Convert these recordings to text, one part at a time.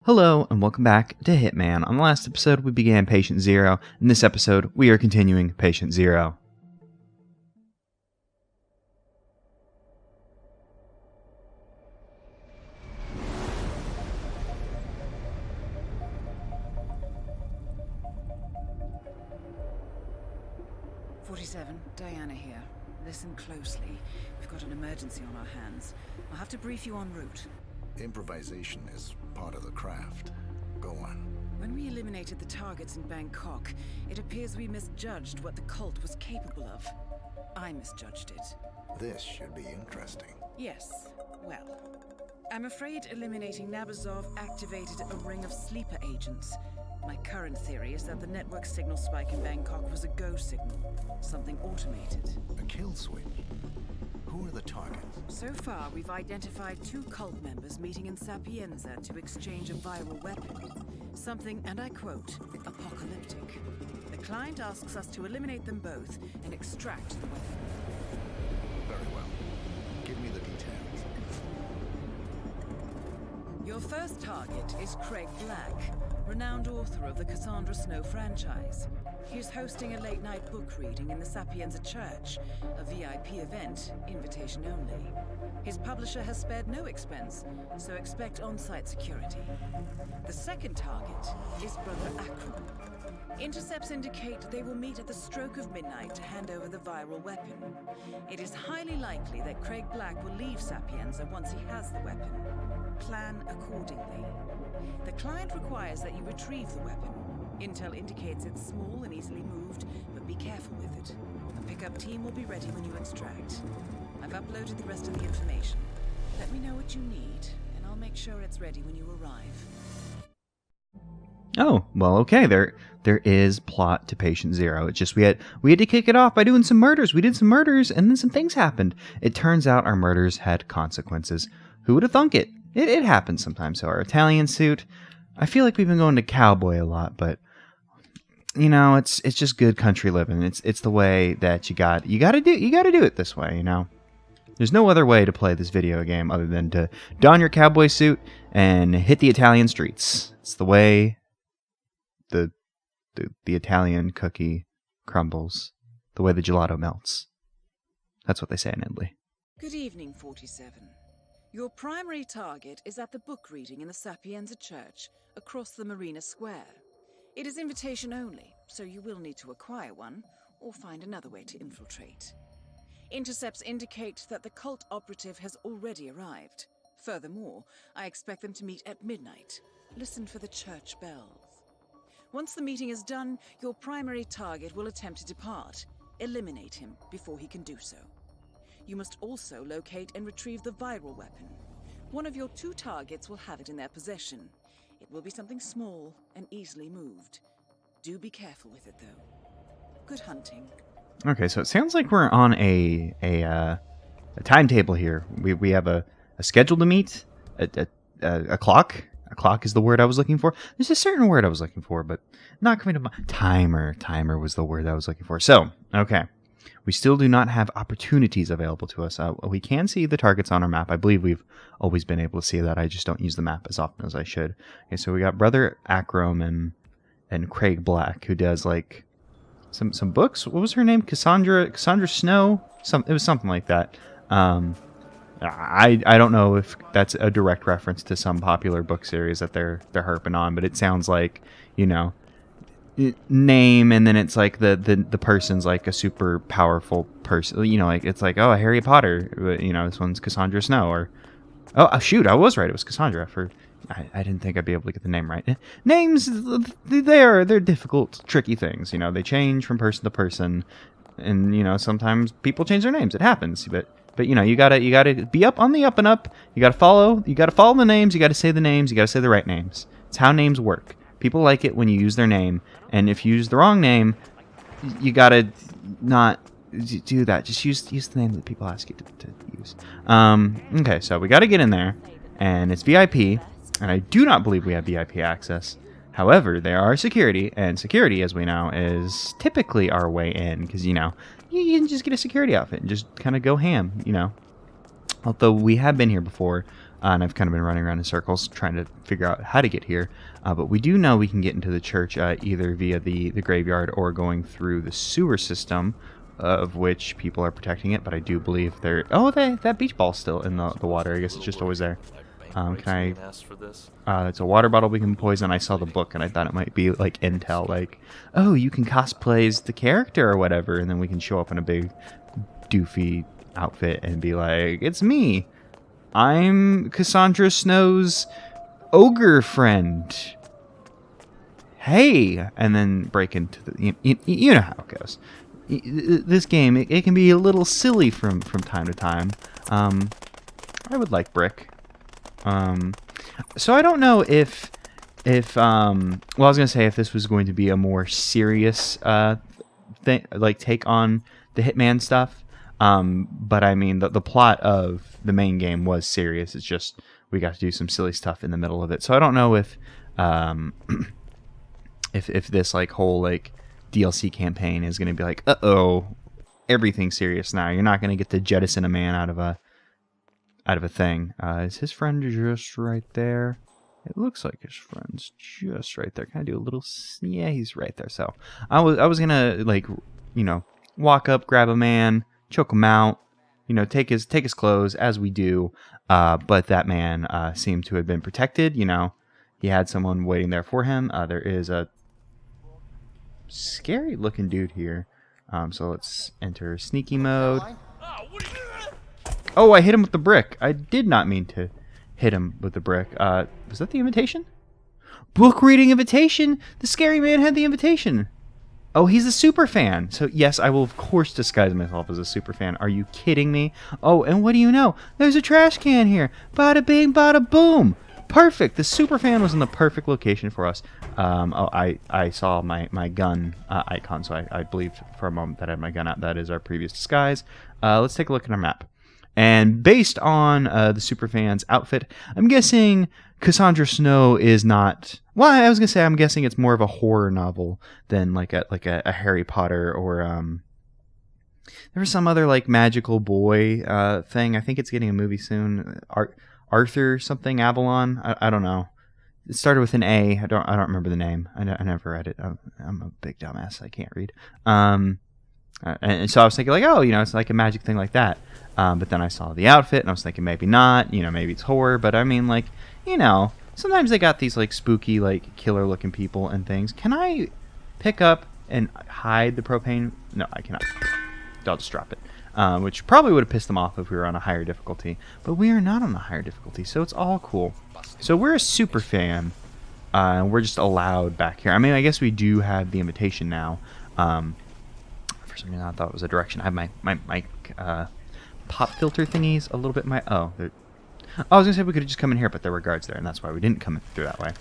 Hello, and welcome back to Hitman. On the last episode, we began Patient Zero. In this episode, we are continuing Patient Zero. Diana here. Listen closely. We've got an emergency on our hands. I'll have to brief you en route. Improvisation is part of the craft. Go on. When we eliminated the targets in Bangkok, it appears we misjudged what the cult was capable of. I misjudged it. This should be interesting. Yes. Well, I'm afraid eliminating Nabazov activated a ring of sleeper agents. My current theory is that the network signal spike in Bangkok was a go signal. Something automated. A kill switch? Who are the targets? So far, we've identified 2 cult members meeting in Sapienza to exchange a viral weapon. Something, and I quote, apocalyptic. The client asks us to eliminate them both and extract the weapon. Very well. Give me the details. Your first target is Craig Black, renowned author of the Cassandra Snow franchise. He's hosting a late-night book reading in the Sapienza Church, a VIP event, invitation only. His publisher has spared no expense, so expect on-site security. The second target is Brother Akram. Intercepts indicate they will meet at the stroke of midnight to hand over the viral weapon. It is highly likely that Craig Black will leave Sapienza once he has the weapon. Plan accordingly. The client requires that you retrieve the weapon. Intel indicates it's small and easily moved, but be careful with it. A pickup team will be ready when you extract. I've uploaded the rest of the information. Let me know what you need, and I'll make sure it's ready when you arrive. Oh, well, okay, there is plot to Patient Zero. It's just we had to kick it off by doing some murders. We did some murders, and then some things happened. It turns out our murders had consequences. Who would have thunk it? It happens sometimes. So our Italian suit, I feel like we've been going to cowboy a lot, but you know, it's just good country living. It's the way that you got to do it this way, you know. There's no other way to play this video game other than to don your cowboy suit and hit the Italian streets. It's the way the Italian cookie crumbles, the way the gelato melts. That's what they say in Italy. Good evening, 47. Your primary target is at the book reading in the Sapienza Church, across the Marina Square. It is invitation only, so you will need to acquire one, or find another way to infiltrate. Intercepts indicate that the cult operative has already arrived. Furthermore, I expect them to meet at midnight. Listen for the church bells. Once the meeting is done, your primary target will attempt to depart. Eliminate him before he can do so. You must also locate and retrieve the viral weapon. One of your 2 targets will have it in their possession. It will be something small and easily moved. Do be careful with it, though. Good hunting. Okay, so it sounds like we're on a timetable here. We have a schedule to meet, a clock. A clock is the word I was looking for. There's a certain word I was looking for, but not coming to mind. Timer. Timer was the word I was looking for. So, okay. We still do not have opportunities available to us. We can see the targets on our map. I believe we've always been able to see that. I just don't use the map as often as I should. Okay, so we got Brother Akram and Craig Black, who does like some books. What was her name? Cassandra Snow? It was something like that. I don't know if that's a direct reference to some popular book series that they're harping on, but it sounds like, you know, name, and then it's like the person's like a super powerful person, you know, like it's like, oh, Harry Potter, you know, this one's Cassandra Snow, or oh shoot, I was right, it was Cassandra. I didn't think I'd be able to get the name right. Names, they're difficult, tricky things, you know, they change from person to person, and you know, sometimes people change their names, it happens, but you know, you gotta be up on the up and up, you gotta follow the names, you gotta say the names, you gotta say the right names. It's how names work. People like it when you use their name, and if you use the wrong name, you gotta not do that. Just use the name that people ask you to use. Okay, so we gotta get in there, and it's VIP, and I do not believe we have VIP access. However, there are security, and security, as we know, is typically our way in, because, you know, you can just get a security outfit and just kind of go ham, you know. Although we have been here before, and I've kind of been running around in circles trying to figure out how to get here. But we do know we can get into the church either via the graveyard or going through the sewer system, of which people are protecting it. But I do believe they're... Oh, that beach ball's still in the water. I guess it's just always there. Can I... it's a water bottle we can poison. I saw the book and I thought it might be like intel, like, oh, you can cosplay as the character or whatever, and then we can show up in a big doofy outfit and be like, it's me. I'm Cassandra Snow's ogre friend. Hey, and then break into the... You know how it goes. This game, it can be a little silly from time to time. I would like brick. So I don't know if well, I was gonna say if this was going to be a more serious thing, like take on the Hitman stuff. But I mean, the plot of the main game was serious. It's just we got to do some silly stuff in the middle of it. So I don't know if if this like whole like DLC campaign is gonna be like, uh-oh, everything's serious now. You're not gonna get to jettison a man out of a thing. Is his friend just right there? It looks like his friend's just right there. Can I do a little... Yeah, he's right there. So I was gonna, like, you know, walk up, grab a man, choke him out, you know, take his clothes, as we do. But that man seemed to have been protected. You know, he had someone waiting there for him. There is a scary looking dude here. So let's enter sneaky mode. Oh, I hit him with the brick. I did not mean to hit him with the brick. Was that the invitation? Book reading invitation? The scary man had the invitation. Oh, he's a super fan. So yes, I will of course disguise myself as a super fan. Are you kidding me? Oh, and what do you know? There's a trash can here. Bada bing, bada boom. Perfect. The super fan was in the perfect location for us. Oh, I saw my gun icon, so I believed for a moment that I had my gun out. That is our previous disguise. Let's take a look at our map. And based on the superfan's outfit, I'm guessing Cassandra Snow is not... Well, I was going to say I'm guessing it's more of a horror novel than like a Harry Potter or... There was some other like magical boy thing. I think it's getting a movie soon. Arthur something, Avalon? I don't know. It started with an A. I don't remember the name. I never read it. I'm a big dumbass. I can't read. And so I was thinking like, oh, you know, it's like a magic thing like that. But then I saw the outfit and I was thinking maybe not, you know, maybe it's horror. But I mean, like, you know, sometimes they got these like spooky, like killer looking people and things. Can I pick up and hide the propane? No, I cannot. I'll just drop it. Which probably would have pissed them off if we were on a higher difficulty. But we are not on a higher difficulty, so it's all cool. So we're a super fan. And we're just allowed back here. I mean, I guess we do have the invitation now. For some reason I thought it was a direction. I have my pop filter thingies a little bit. I was gonna say we could have just come in here, but there were guards there, and that's why we didn't come through that way.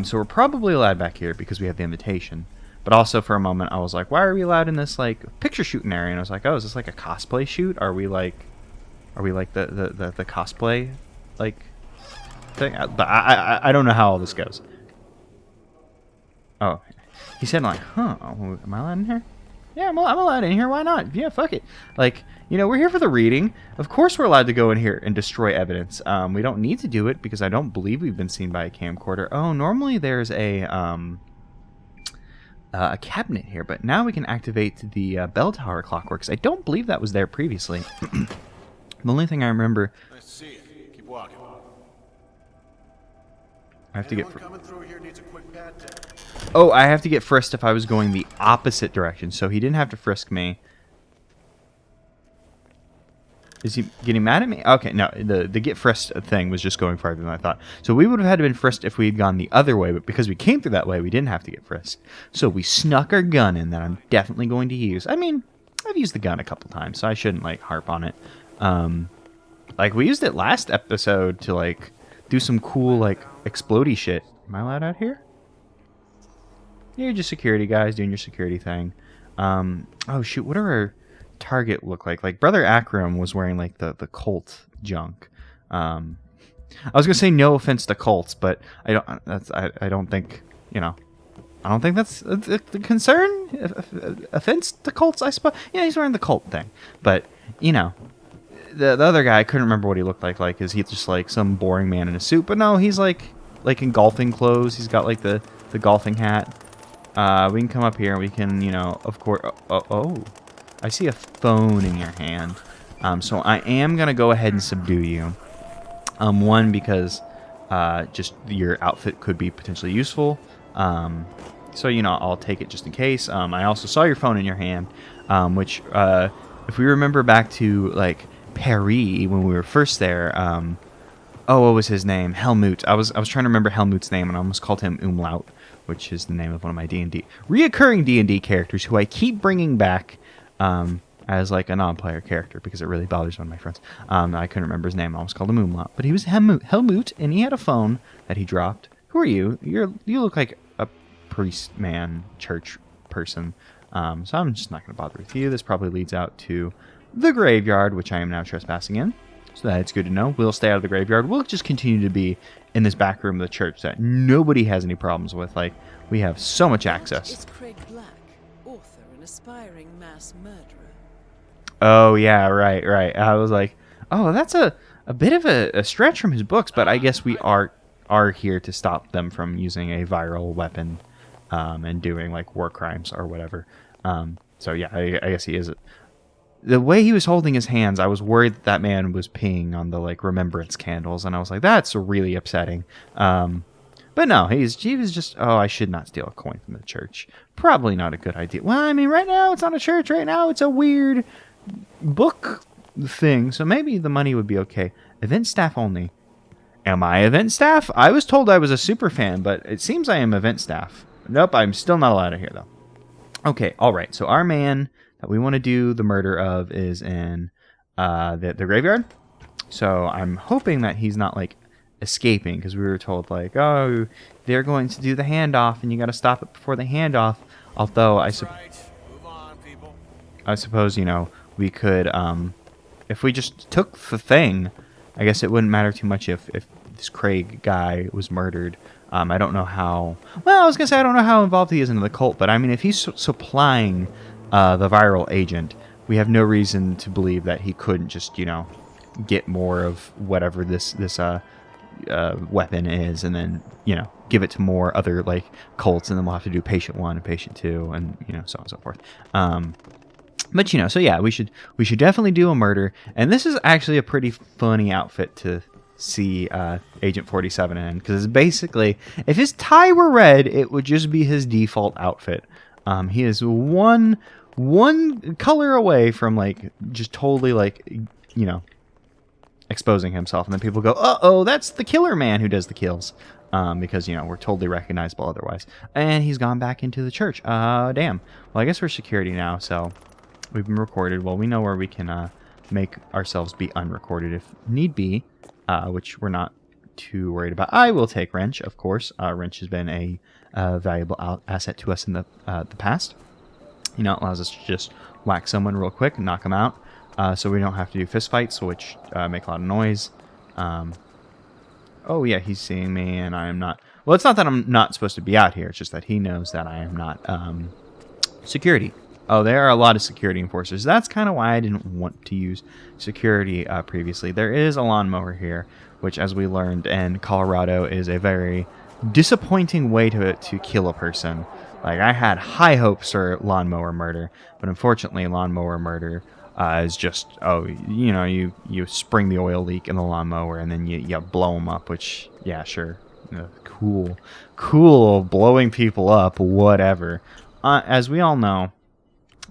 So we're probably allowed back here because we have the invitation. But also for a moment I was like, why are we allowed in this like picture shooting area? And I was like, oh, is this like a cosplay shoot? Are we like the cosplay like thing? But I don't know how all this goes. Oh, he said like, huh? Am I allowed in here? Yeah, I'm allowed in here. Why not? Yeah, fuck it. Like, you know, we're here for the reading. Of course we're allowed to go in here and destroy evidence. We don't need to do it because I don't believe we've been seen by a camcorder. Oh, normally there's a cabinet here, but now we can activate the bell tower clockworks. I don't believe that was there previously. The only thing I remember... I see it. Keep walking. I have to get... Coming through here needs a quick pad test. Oh, I have to get frisked if I was going the opposite direction, so he didn't have to frisk me. Is he getting mad at me? Okay, no, the get frisked thing was just going farther than I thought. So we would have had to been frisked if we had gone the other way, but because we came through that way, we didn't have to get frisked. So we snuck our gun in that I'm definitely going to use. I mean, I've used the gun a couple times, so I shouldn't, like, harp on it. Like, we used it last episode to, like, do some cool, like, explodey shit. Am I allowed out here? You're just security guys doing your security thing. Oh, shoot, what are our... target look like Brother Akram was wearing like the cult junk. I was gonna say no offense to cults, but I don't think, you know, I don't think that's a concern. Offense to cults, I suppose. Yeah, he's wearing the cult thing, but you know, the other guy, I couldn't remember what he looked like. Like, is he just like some boring man in a suit? But no, he's like in golfing clothes. He's got like the golfing hat. We can come up here and we can, you know, of course. Oh, I see a phone in your hand. So I am gonna go ahead and subdue you. One, because just your outfit could be potentially useful. So, you know, I'll take it just in case. I also saw your phone in your hand, which, if we remember back to, like, Paris, when we were first there, what was his name? Helmut. I was trying to remember Helmut's name, and I almost called him Umlaut, which is the name of one of my reoccurring D&D characters, who I keep bringing back, as, like, a non-player character, because it really bothers one of my friends. I couldn't remember his name. I almost called him Umlaut. But he was Helmut, and he had a phone that he dropped. Who are you? You look like a priest man, church person. So I'm just not going to bother with you. This probably leads out to the graveyard, which I am now trespassing in. So that's good to know. We'll stay out of the graveyard. We'll just continue to be in this back room of the church that nobody has any problems with. Like, we have so much access. It's Craig Black, author and aspiring mass murderer. Oh, yeah, right. I was like, oh, that's a bit of a stretch from his books, but I guess we are here to stop them from using a viral weapon and doing, like, war crimes or whatever. So, yeah, I guess he is. The way he was holding his hands, I was worried that man was peeing on the, like, remembrance candles, and I was like, that's really upsetting. But no, he was just, I should not steal a coin from the church. Probably not a good idea. Well, I mean, right now, it's not a church. Right now, it's a weird book thing, so maybe the money would be okay. Event staff only. Am I event staff? I was told I was a super fan, but it seems I am event staff. Nope, I'm still not allowed to hear, though. Okay, alright, so our man that we want to do the murder of is in the graveyard. So I'm hoping that he's not, like, escaping, because we were told, like, oh, they're going to do the handoff, and you got to stop it before the handoff. Although I suppose, you know, we could, if we just took the thing, I guess it wouldn't matter too much if this Craig guy was murdered. I don't know how... Well, I was going to say I don't know how involved he is in the cult, but I mean, if he's supplying the viral agent, we have no reason to believe that he couldn't just, you know, get more of whatever this weapon is, and then, you know, give it to more other, like, cults, and then we'll have to do patient 1 and patient 2, and, you know, so on and so forth. But, you know, so yeah, we should definitely do a murder, and this is actually a pretty funny outfit to see Agent 47 in, because it's basically, if his tie were red, it would just be his default outfit. He is one color away from, like, just totally, like, you know, exposing himself, and then people go, uh-oh, that's the killer man who does the kills, because, you know, we're totally recognizable otherwise. And he's gone back into the church. Damn. Well, I guess we're security now, so we've been recorded. Well, we know where we can make ourselves be unrecorded if need be, which we're not too worried about. I will take Wrench, of course. Wrench has been a valuable asset to us in the past. You know, it allows us to just whack someone real quick and knock them out. So we don't have to do fist fights, which make a lot of noise. Oh, yeah, he's seeing me, and I am not... Well, it's not that I'm not supposed to be out here. It's just that he knows that I am not security. Oh, there are a lot of security enforcers. That's kind of why I didn't want to use security previously. There is a lawnmower here, which, as we learned in Colorado, is a very disappointing way to kill a person. Like, I had high hopes for lawnmower murder, but unfortunately, lawnmower murder... is just, you know, you spring the oil leak in the lawnmower and then you blow them up, which, yeah, sure. Cool, blowing people up, whatever. As we all know,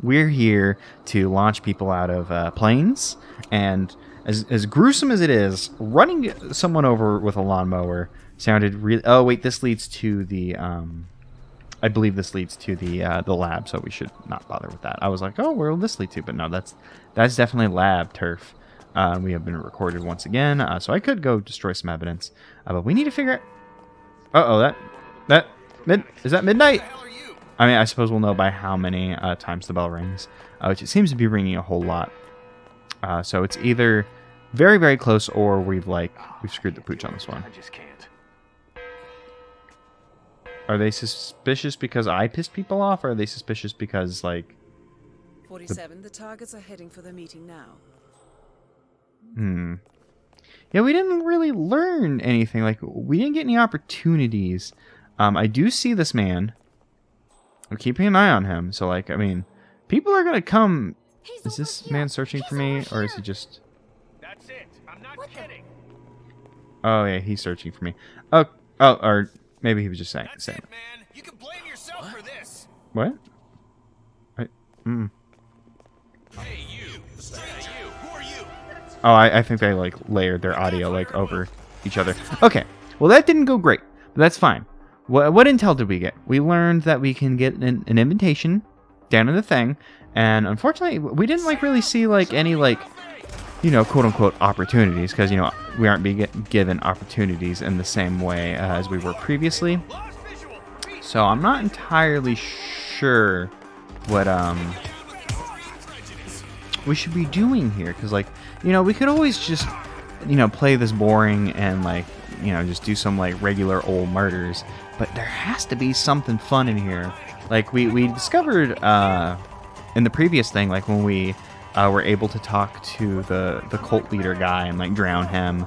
we're here to launch people out of planes, and as gruesome as it is, running someone over with a lawnmower sounded really... Oh, wait, this leads to the... I believe this leads to the lab, so we should not bother with that. I was like, oh, where will this lead to? But no, that's definitely lab turf. We have been recorded once again, so I could go destroy some evidence. But we need to figure out... Is that midnight? I mean, I suppose we'll know by how many times the bell rings, which it seems to be ringing a whole lot. So it's either very, very close, or we've screwed the pooch on this one. I just can't. Are they suspicious because I pissed people off, or are they suspicious because, like... 47, the targets are heading for the meeting now. Yeah, we didn't really learn anything. Like, we didn't get any opportunities. I do see this man. I'm keeping an eye on him. So, like, I mean, people are going to come. Is this man searching for me? Or is he just... That's it. I'm not kidding. Oh, yeah, he's searching for me. Oh, or maybe he was just saying. That's it, man. You can blame yourself for this. What? Hey, you. You. Who are you? Oh, I think they, like, layered their audio, like, over each other. Okay. Well, that didn't go great. But that's fine. What intel did we get? We learned that we can get an invitation down in the thing. And unfortunately, we didn't, like, really see, like, any, like, you know, quote-unquote opportunities. Because, you know, we aren't being given opportunities in the same way as we were previously. So I'm not entirely sure what, we should be doing here. Because, like, you know, we could always just, you know, play this boring and, like, you know, just do some, like, regular old murders. But there has to be something fun in here. Like, we discovered, in the previous thing, like, when we were able to talk to the cult leader guy and, like, drown him,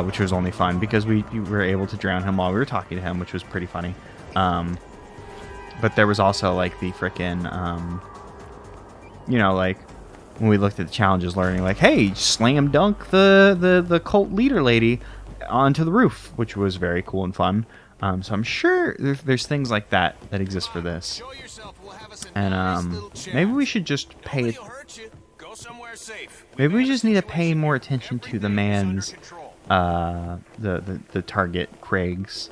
which was only fun because we were able to drown him while we were talking to him, which was pretty funny. But there was also, like, the frickin', you know, like, when we looked at the challenges, learning, like, hey, slam dunk the cult leader lady onto the roof, which was very cool and fun. So I'm sure there's things like that exist for this. And maybe we should just pay. Maybe we just need to pay more attention to the man's, the target Craig's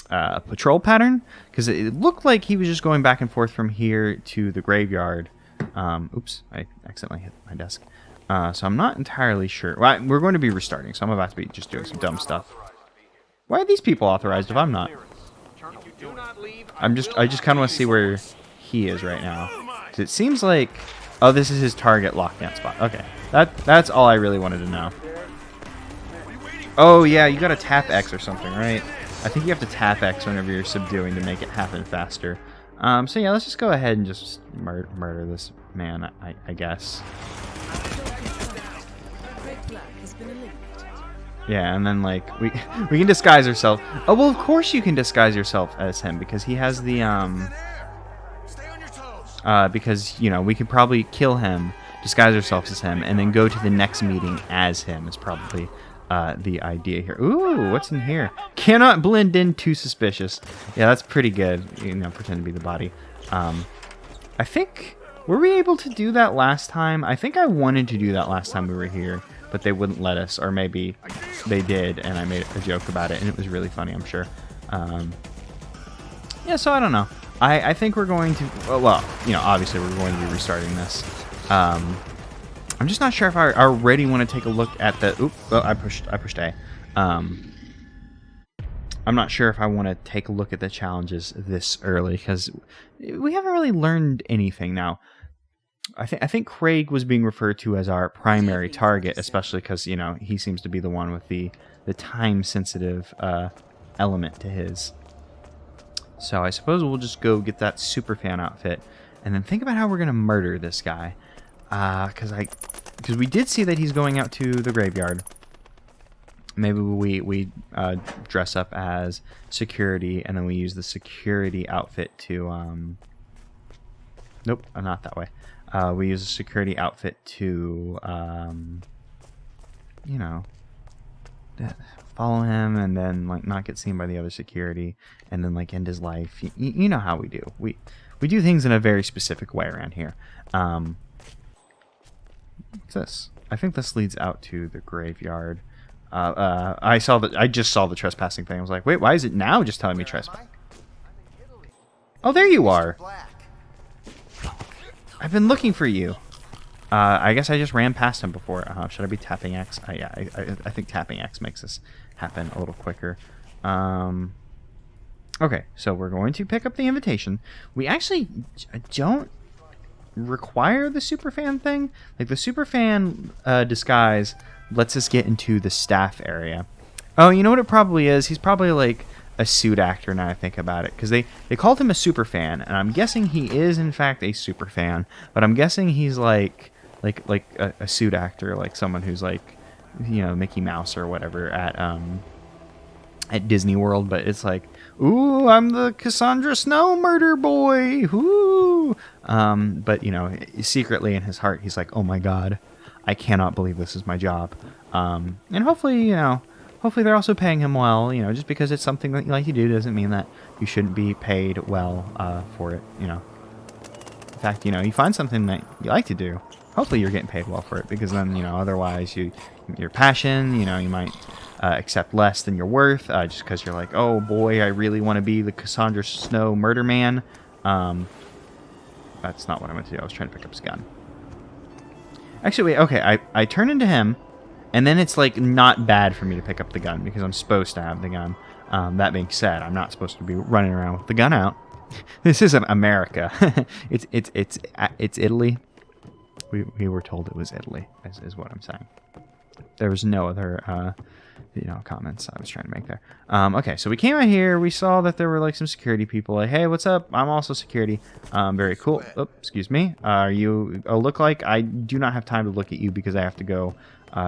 patrol pattern, because it looked like he was just going back and forth from here to the graveyard. Oops, I accidentally hit my desk. So I'm not entirely sure. Well, we're going to be restarting, so I'm about to be just doing some dumb stuff. Why are these people authorized if I'm not? I just kind of want to see where he is right now. It seems like, oh, this is his target lockdown spot. Okay, that's all I really wanted to know. Oh yeah, you gotta tap X or something, right? I think you have to tap X whenever you're subduing to make it happen faster. So yeah, let's just go ahead and just murder this man, I guess. Yeah, and then, like, we can disguise ourselves. Oh, well, of course you can disguise yourself as him, because he has the, because, you know, we could probably kill him, disguise ourselves as him, and then go to the next meeting as him is probably, the idea here. Ooh, what's in here? Cannot blend in, too suspicious. Yeah, that's pretty good, you know, pretend to be the body. I think, were we able to do that last time? I think I wanted to do that last time we were here, but they wouldn't let us, or maybe they did, and I made a joke about it, and it was really funny, I'm sure. Yeah, so I don't know. I think we're going to, well, you know, obviously we're going to be restarting this. I'm just not sure if I already want to take a look at the, oop, oh, I pushed A. I'm not sure if I want to take a look at the challenges this early, because we haven't really learned anything now. I think Craig was being referred to as our primary target, especially because, you know, he seems to be the one with the time-sensitive element to his. So I suppose we'll just go get that superfan outfit, and then think about how we're going to murder this guy. Because we did see that he's going out to the graveyard. Maybe we dress up as security, and then we use the security outfit to... Nope, not that way. We use a security outfit to, you know, follow him and then, like, not get seen by the other security and then, like, end his life. You know how we do. We do things in a very specific way around here. What's this? I think this leads out to the graveyard. I just saw the trespassing thing. I was like, wait, why is it now just telling me trespass? Oh, there you are. I've been looking for you. I guess I just ran past him before. Should I be tapping X? Yeah, I think tapping X makes this happen a little quicker. Okay, so we're going to pick up the invitation. We actually don't require the superfan thing. Like, the superfan disguise lets us get into the staff area. Oh, you know what it probably is? He's probably, like, a suit actor now I think about it, because they called him a super fan, and I'm guessing he is in fact a super fan, but I'm guessing he's like like a suit actor, like someone who's like, you know, Mickey Mouse or whatever at Disney World. But it's like, ooh, I'm the Cassandra Snow murder boy. Ooh. But you know, secretly in his heart, he's like, oh my God, I cannot believe this is my job. And hopefully, you know, hopefully they're also paying him well. You know, just because it's something that you like to do doesn't mean that you shouldn't be paid well for it. You know, in fact, you know, you find something that you like to do, hopefully you're getting paid well for it, because then, you know, otherwise your passion, you know, you might accept less than you're worth, just because you're like, oh boy, I really want to be the Cassandra Snow murder man. That's not what I meant to do. I was trying to pick up his gun. Actually, wait, okay, I turn into him, and then it's like not bad for me to pick up the gun because I'm supposed to have the gun. That being said, I'm not supposed to be running around with the gun out. This isn't America. It's Italy. We were told it was Italy, is what I'm saying. There was no other, you know, comments I was trying to make there. Okay, so we came out here. We saw that there were like some security people. Like, hey, what's up? I'm also security. Very cool. Oh, excuse me. Are you? Oh, look like I do not have time to look at you because I have to go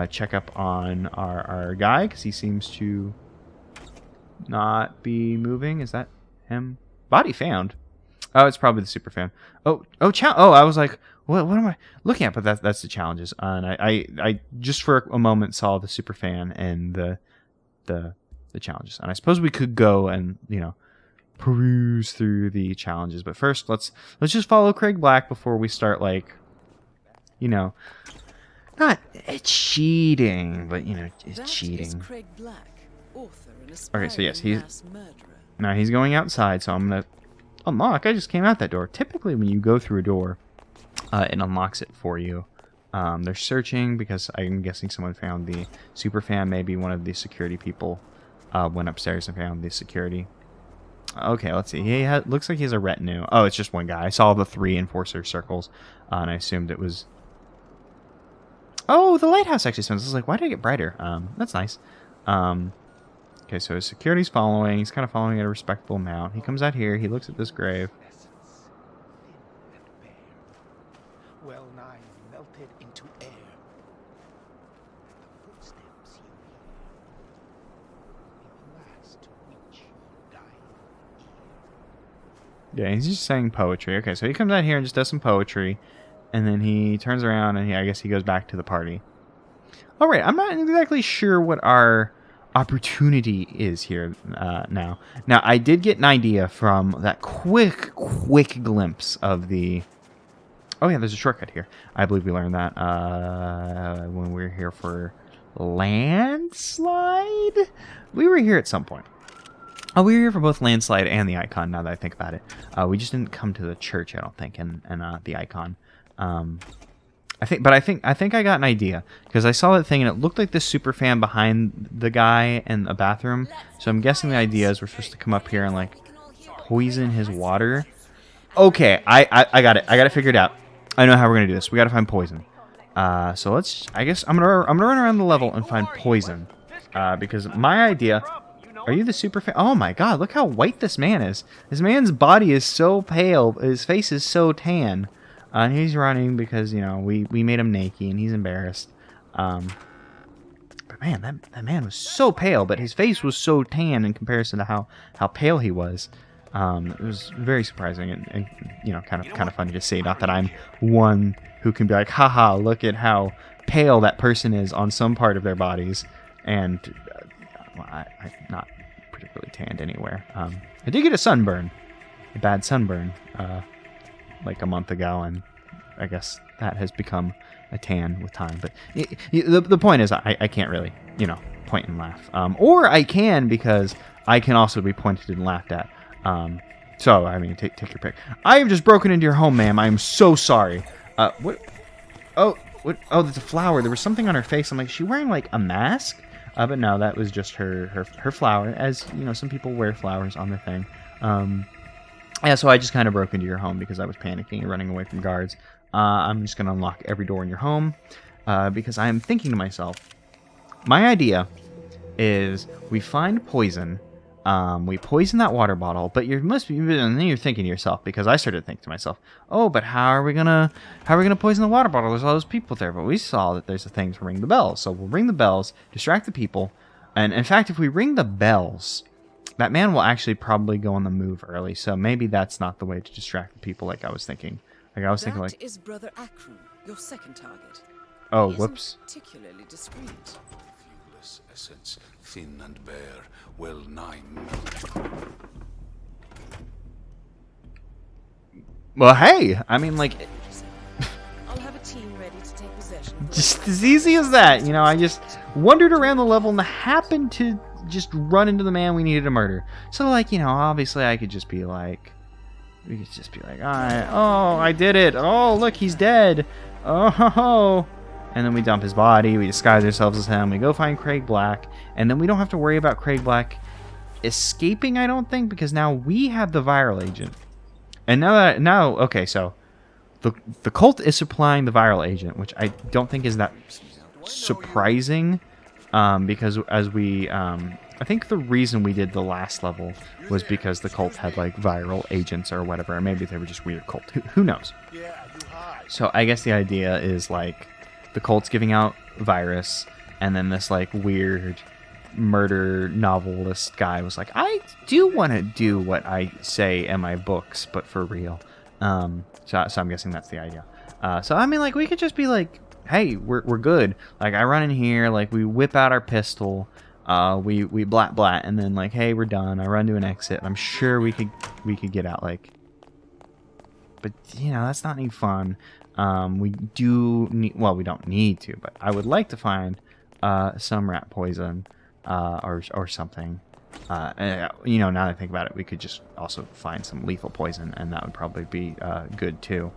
check up on our guy because he seems to not be moving. Is that him? Body found. Oh, it's probably the super fan. Oh, I was like, what am I looking at? But that's the challenges. And I just for a moment saw the super fan and the challenges. And I suppose we could go and, you know, peruse through the challenges. But first, let's just follow Craig Black before we start, like, you know, not cheating, but, you know, That cheating. is Craig Black, author and Okay, so yes, aspiring mass murderer. Now he's going outside, so I'm gonna unlock. I just came out that door. Typically, when you go through a door, it unlocks it for you. They're searching because I'm guessing someone found the super fan. Maybe one of the security people went upstairs and found the security. Okay, let's see. He looks like he has a retinue. Oh, it's just one guy. I saw the 3 enforcer circles, and I assumed it was. Oh, the lighthouse actually spins. I was like, why did it get brighter? That's nice. Okay, so his security's following. He's kind of following at a respectable amount. He comes out here. He looks at this grave. Well nigh melted into air. The footsteps you hear will last to reach your dying ear. Yeah, he's just saying poetry. Okay, so he comes out here and just does some poetry, and then he turns around and I guess he goes back to the party. All right, I'm not exactly sure what our opportunity is here now. Now, I did get an idea from that quick glimpse of the... Oh, yeah, there's a shortcut here. I believe we learned that when we were here for Landslide? We were here at some point. Oh, we were here for both Landslide and the Icon, now that I think about it. We just didn't come to the church, I don't think, and the Icon. I think I got an idea because I saw that thing and it looked like this super fan behind the guy in a bathroom. So I'm guessing the idea is we're supposed to come up here and like poison his water. Okay, I got it. I got it figured out. I know how we're gonna do this. We gotta find poison. So let's. I guess I'm gonna run around the level and find poison. Because my idea. Are you the super fan? Oh my God! Look how white this man is. This man's body is so pale. His face is so tan. And he's running because, you know, we made him naked and he's embarrassed. But man, that man was so pale, but his face was so tan in comparison to how pale he was. It was very surprising and you know, kind of funny to see. Not that I'm one who can be like, haha, look at how pale that person is on some part of their bodies. And well, I'm not particularly tanned anywhere. I did get a sunburn, a bad sunburn, like a month ago, and I guess that has become a tan with time. But the point is, I can't really, you know, point and laugh. Or I can, because I can also be pointed and laughed at. So, I mean, take your pick. I have just broken into your home, ma'am. I am so sorry. What? Oh, what? Oh, there's a flower. There was something on her face. I'm like, is she wearing, like, a mask? But no, that was just her flower. As, you know, some people wear flowers on their thing. Yeah, so I just kind of broke into your home because I was panicking and running away from guards. I'm just going to unlock every door in your home because I am thinking to myself, my idea is we find poison We poison that water bottle, but and then you're thinking to yourself, because I started thinking to myself, oh, but how are we gonna poison the water bottle? There's all those people there. But we saw that there's a thing to ring the bells, so we'll ring the bells, distract the people, and in fact, if we ring the bells, that man will actually probably go on the move early. So maybe that's not the way to distract the people, like I was thinking. That is Brother Akron, your second target. Oh, He isn't whoops. particularly discreet. Viewless essence, thin and bare, well nigh melted. Well, hey, I mean, like, I'll have a team ready to take possession. just as easy as that. You know, I just wandered around the level and happened to just run into the man we needed to murder. So, like, you know, obviously I could just be like, we could just be like, all right, oh, I did it. Oh, look, he's dead. Oh, ho, ho. And then we dump his body. We disguise ourselves as him. We go find Craig Black. And then we don't have to worry about Craig Black escaping, I don't think, because now we have the viral agent. And okay, so the cult is supplying the viral agent, which I don't think is that surprising, because as we, I think the reason we did the last level was because the cult had like viral agents or whatever, or maybe they were just weird cult. Who knows? So I guess the idea is like the cult's giving out virus, and then this like weird murder novelist guy was like, I do want to do what I say in my books, but for real. So I'm guessing that's the idea. So I mean, like, we could just be like, hey, we're good. Like, I run in here, like, we whip out our pistol, we blat, and then like, hey, we're done. I run to an exit. I'm sure we could get out, like, but you know, that's not any fun. We do need, well, we don't need to, but I would like to find some rat poison. Or something. You know, now that I think about it, we could just also find some lethal poison, and that would probably be good too.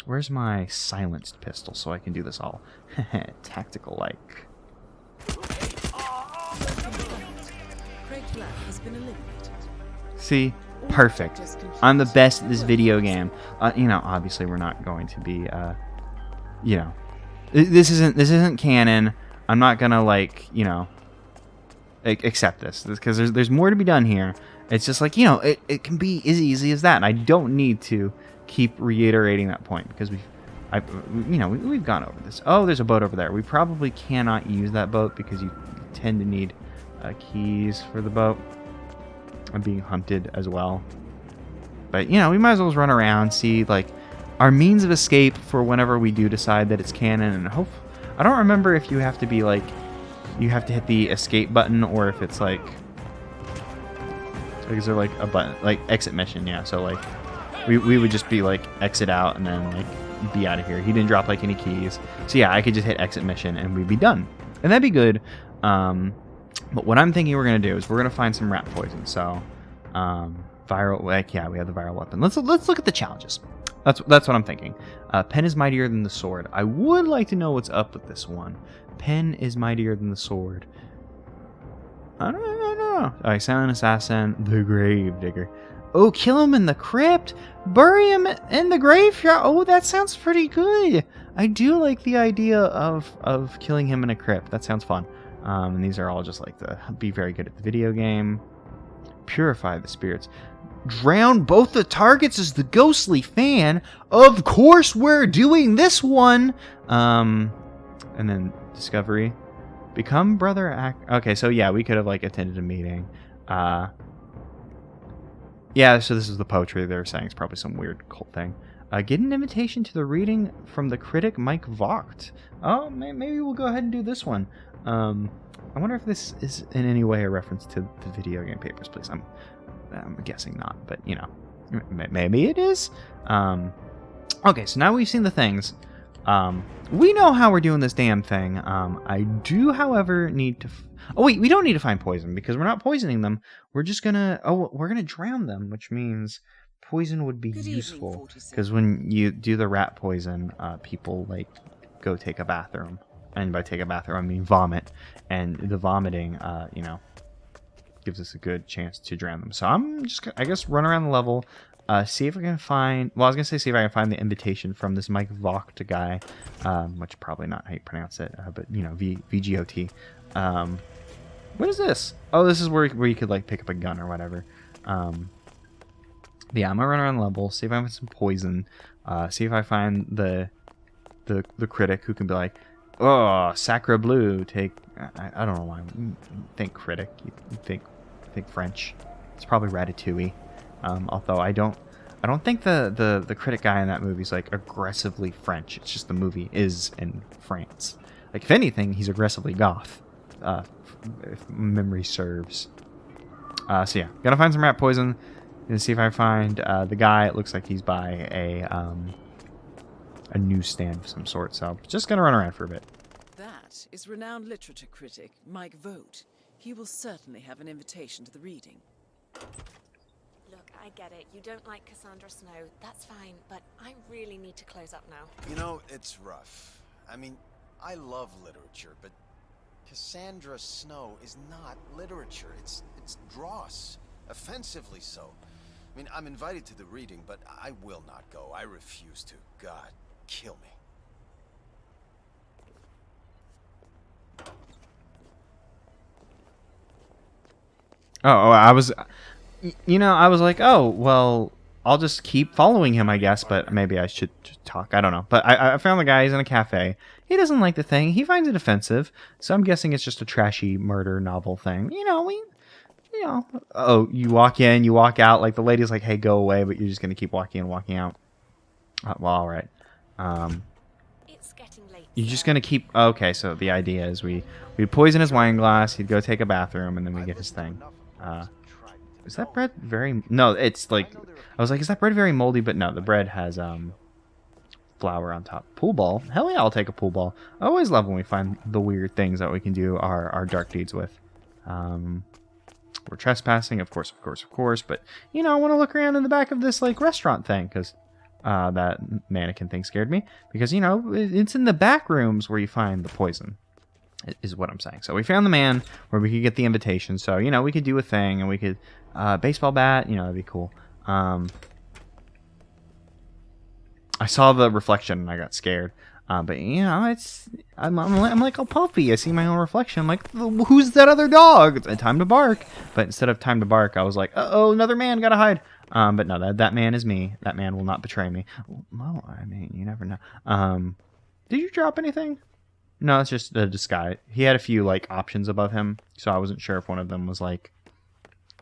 Where's my silenced pistol so I can do this all tactical-like? Craig Black has been eliminated. See? Perfect. I'm the best at this video game. You know, obviously we're not going to be, you know, this isn't canon. I'm not gonna, like, you know, accept this because there's more to be done here. It's just like, you know, it can be as easy as that, and I don't need to keep reiterating that point because we've gone over this. Oh, there's a boat over there. We probably cannot use that boat because you tend to need keys for the boat. I'm being hunted as well, but you know, we might as well just run around, see like our means of escape for whenever we do decide that it's canon, and hope. I don't remember if you have to be like, you have to hit the escape button, or if it's like, is there like a button, like exit mission? Yeah, so like we would just be like exit out and then like be out of here. He didn't drop like any keys, so yeah, I could just hit exit mission and we'd be done, and that'd be good. But what I'm thinking we're gonna do is we're gonna find some rat poison. So viral, like, yeah, we have the viral weapon. Let's look at the challenges. That's what I'm thinking. Pen is mightier than the sword. I would like to know what's up with this one. Pen is mightier than the sword. I don't know. Alright, silent assassin, the grave digger. Oh, kill him in the crypt. Bury him in the graveyard. Oh, that sounds pretty good. I do like the idea of killing him in a crypt. That sounds fun. And these are all just like the be very good at the video game. Purify the spirits. Drown both the targets as the ghostly fan. Of course we're doing this one. And then discovery. Become brother okay, so yeah, we could have like attended a meeting. Yeah, so this is the poetry they're saying. It's probably some weird cult thing. Get an invitation to the reading from the critic Mike Vogt. Oh, maybe we'll go ahead and do this one. I wonder if this is in any way a reference to the video game Papers, Please. I'm guessing not, but you know, maybe it is. Okay, so now we've seen the things. We know how we're doing this damn thing. I do, however, need to... oh, wait, we don't need to find poison because we're not poisoning them. We're just gonna... oh, we're gonna drown them, which means poison would be useful. Because when you do the rat poison, people, like, go take a bathroom. And by take a bathroom, I mean vomit. And the vomiting, you know, gives us a good chance to drown them. So I'm just, I guess, run around the level, see if I can find, well, I was going to say see if I can find the invitation from this Mike Vogt guy, which probably not how you pronounce it, but, you know, VGOT. What is this? Oh, this is where you could like pick up a gun or whatever. Yeah, I'm gonna run around the level, see if I find some poison, see if I find the critic who can be like, oh, Sacre Bleu, take. I don't know why. You think critic. You think French. It's probably Ratatouille. Although I don't think the critic guy in that movie is like aggressively French. It's just the movie is in France. Like if anything, he's aggressively goth. If memory serves. So yeah, gotta find some rat poison. Gonna see if I find the guy. It looks like he's by a newsstand of some sort. So just gonna run around for a bit. That is renowned literature critic Mike Vogt. He will certainly have an invitation to the reading. Look, I get it. You don't like Cassandra Snow. That's fine, but I really need to close up now. You know, it's rough. I mean, I love literature, but Cassandra Snow is not literature. It's dross. Offensively so. I mean, I'm invited to the reading, but I will not go. I refuse to. God, kill me. Oh, I was like, oh, well, I'll just keep following him, I guess, but maybe I should just talk. I don't know. But I found the guy. He's in a cafe. He doesn't like the thing. He finds it offensive. So I'm guessing it's just a trashy murder novel thing. Oh, you walk in, you walk out. Like the lady's like, hey, go away, but you're just going to keep walking in, walking out. Well, all right. It's getting late. You're just going to keep... Okay, so the idea is we'd poison his wine glass, he'd go take a bathroom, and then we get his thing. Is that bread very... No, it's like... I was like, is that bread very moldy? But no, the bread has flour on top. Pool ball? Hell yeah, I'll take a pool ball. I always love when we find the weird things that we can do our dark deeds with. We're trespassing, of course. But, I want to look around in the back of this, like, restaurant thing, because that mannequin thing scared me. Because, it's in the back rooms where you find the poison, is what I'm saying. So we found the man where we could get the invitation. So, we could do a thing, and we could, baseball bat, that'd be cool. I saw the reflection, and I got scared. But I'm like a puppy. I see my own reflection. I'm like, who's that other dog? It's time to bark. But instead of time to bark, I was like, oh, another man, gotta hide. But no, that man is me. That man will not betray me. Well, I mean, you never know. Did you drop anything? No, it's just a disguise. He had a few like options above him, so I wasn't sure if one of them was like,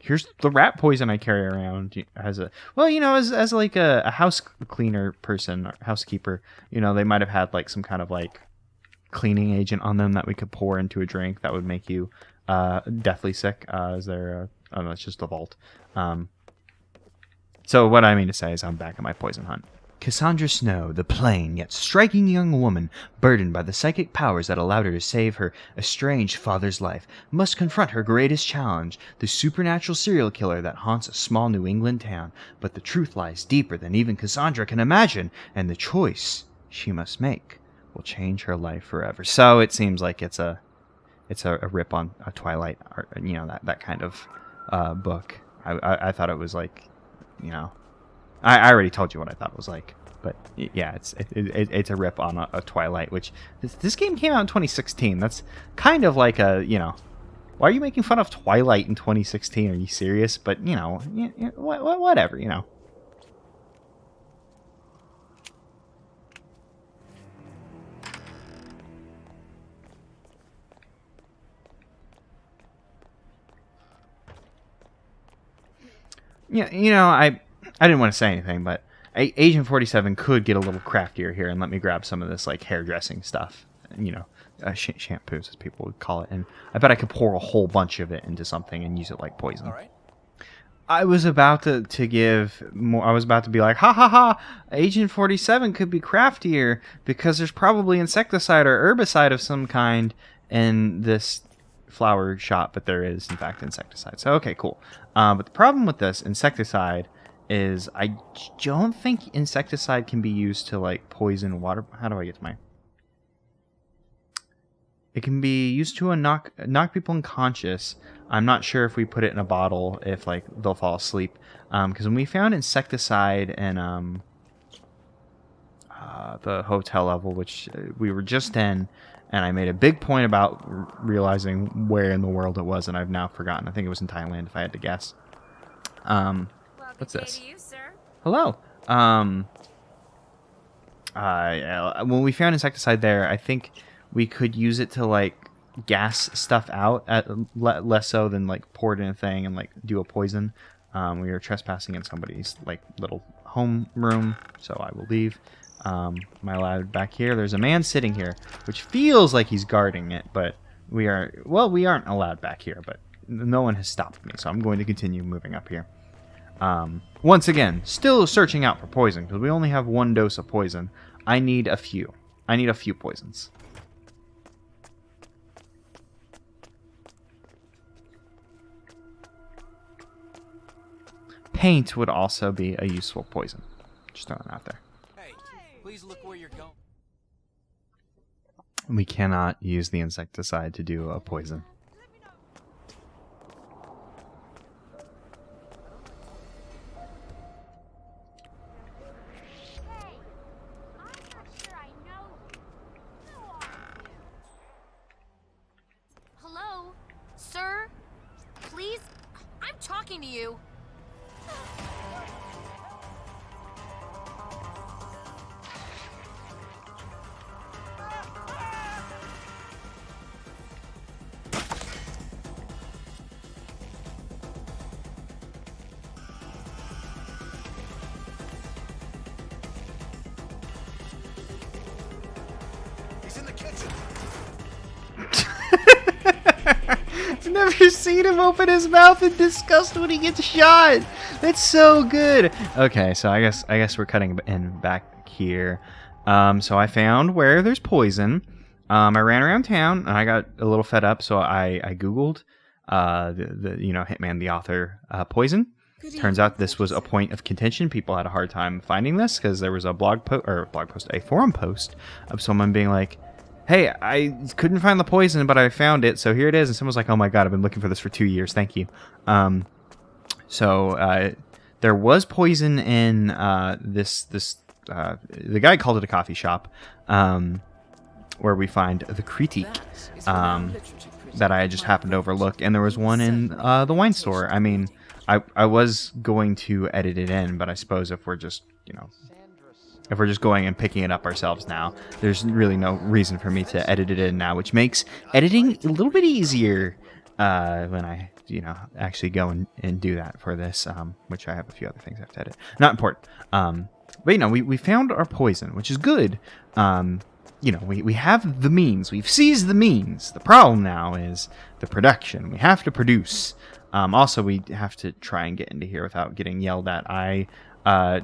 here's the rat poison I carry around as a... Well, as like a house cleaner person, or housekeeper, they might have had like some kind of like cleaning agent on them that we could pour into a drink that would make you deathly sick. Is there oh no, it's just the vault. So what I mean to say is I'm back at my poison hunt. Cassandra Snow, the plain yet striking young woman, burdened by the psychic powers that allowed her to save her estranged father's life, must confront her greatest challenge, the supernatural serial killer that haunts a small New England town. But the truth lies deeper than even Cassandra can imagine, and the choice she must make will change her life forever. So it seems like it's a rip on a Twilight, or, that kind of book. I thought it was like, I already told you what I thought it was like, but yeah, it's a rip on a Twilight, which this game came out in 2016. That's kind of like a, why are you making fun of Twilight in 2016? Are you serious? But, whatever, Yeah, I didn't want to say anything, but Agent 47 could get a little craftier here and let me grab some of this like hairdressing stuff, shampoos as people would call it, and I bet I could pour a whole bunch of it into something and use it like poison. All right. I was about to give more. I was about to be like, ha ha ha! Agent 47 could be craftier because there's probably insecticide or herbicide of some kind in this flower shop, but there is in fact insecticide. So okay, cool. But the problem with this insecticide is I don't think insecticide can be used to like poison water. How do I get to my... It can be used to knock people unconscious. I'm not sure if we put it in a bottle if like they'll fall asleep. Because when we found insecticide in the hotel level, which we were just in, and I made a big point about realizing where in the world it was, and I've now forgotten. I think it was in Thailand, if I had to guess. What's this? To you, sir. Hello. When we found insecticide there, I think we could use it to like gas stuff out, less so than like pour it in a thing and like do a poison. We were trespassing in somebody's like little home room, so I will leave. Am I allowed back here? There's a man sitting here, which feels like he's guarding it, but we aren't allowed back here, but no one has stopped me, so I'm going to continue moving up here. Once again, still searching out for poison, because we only have 1 dose of poison. I need a few. I need a few poisons. Paint would also be a useful poison. Just throwing it out there. Hey, please look where you're going. We cannot use the insecticide to do a poison. Hello? Sir? Please? I'm talking to you. He's in the kitchen. I've never seen him open his mouth in disgust when he gets shot. That's so good. Okay, so I guess we're cutting in back here. So I found where there's poison. I ran around town and I got a little fed up, so I googled the Hitman the author poison. Turns out this was a point of contention. People had a hard time finding this because there was a a forum post of someone being like, hey, I couldn't find the poison, but I found it, so here it is. And someone's like, oh my god, I've been looking for this for 2 years. Thank you. So there was poison in the guy called it a coffee shop, where we find the critique that I just happened to overlook. And there was one in the wine store. I mean, I was going to edit it in, but I suppose if we're just, if we're just going and picking it up ourselves now, there's really no reason for me to edit it in now, which makes editing a little bit easier when I, actually go and do that for this, which I have a few other things I have to edit. Not important. But, we found our poison, which is good. We have the means. We've seized the means. The problem now is the production. We have to produce. Also, we have to try and get into here without getting yelled at. I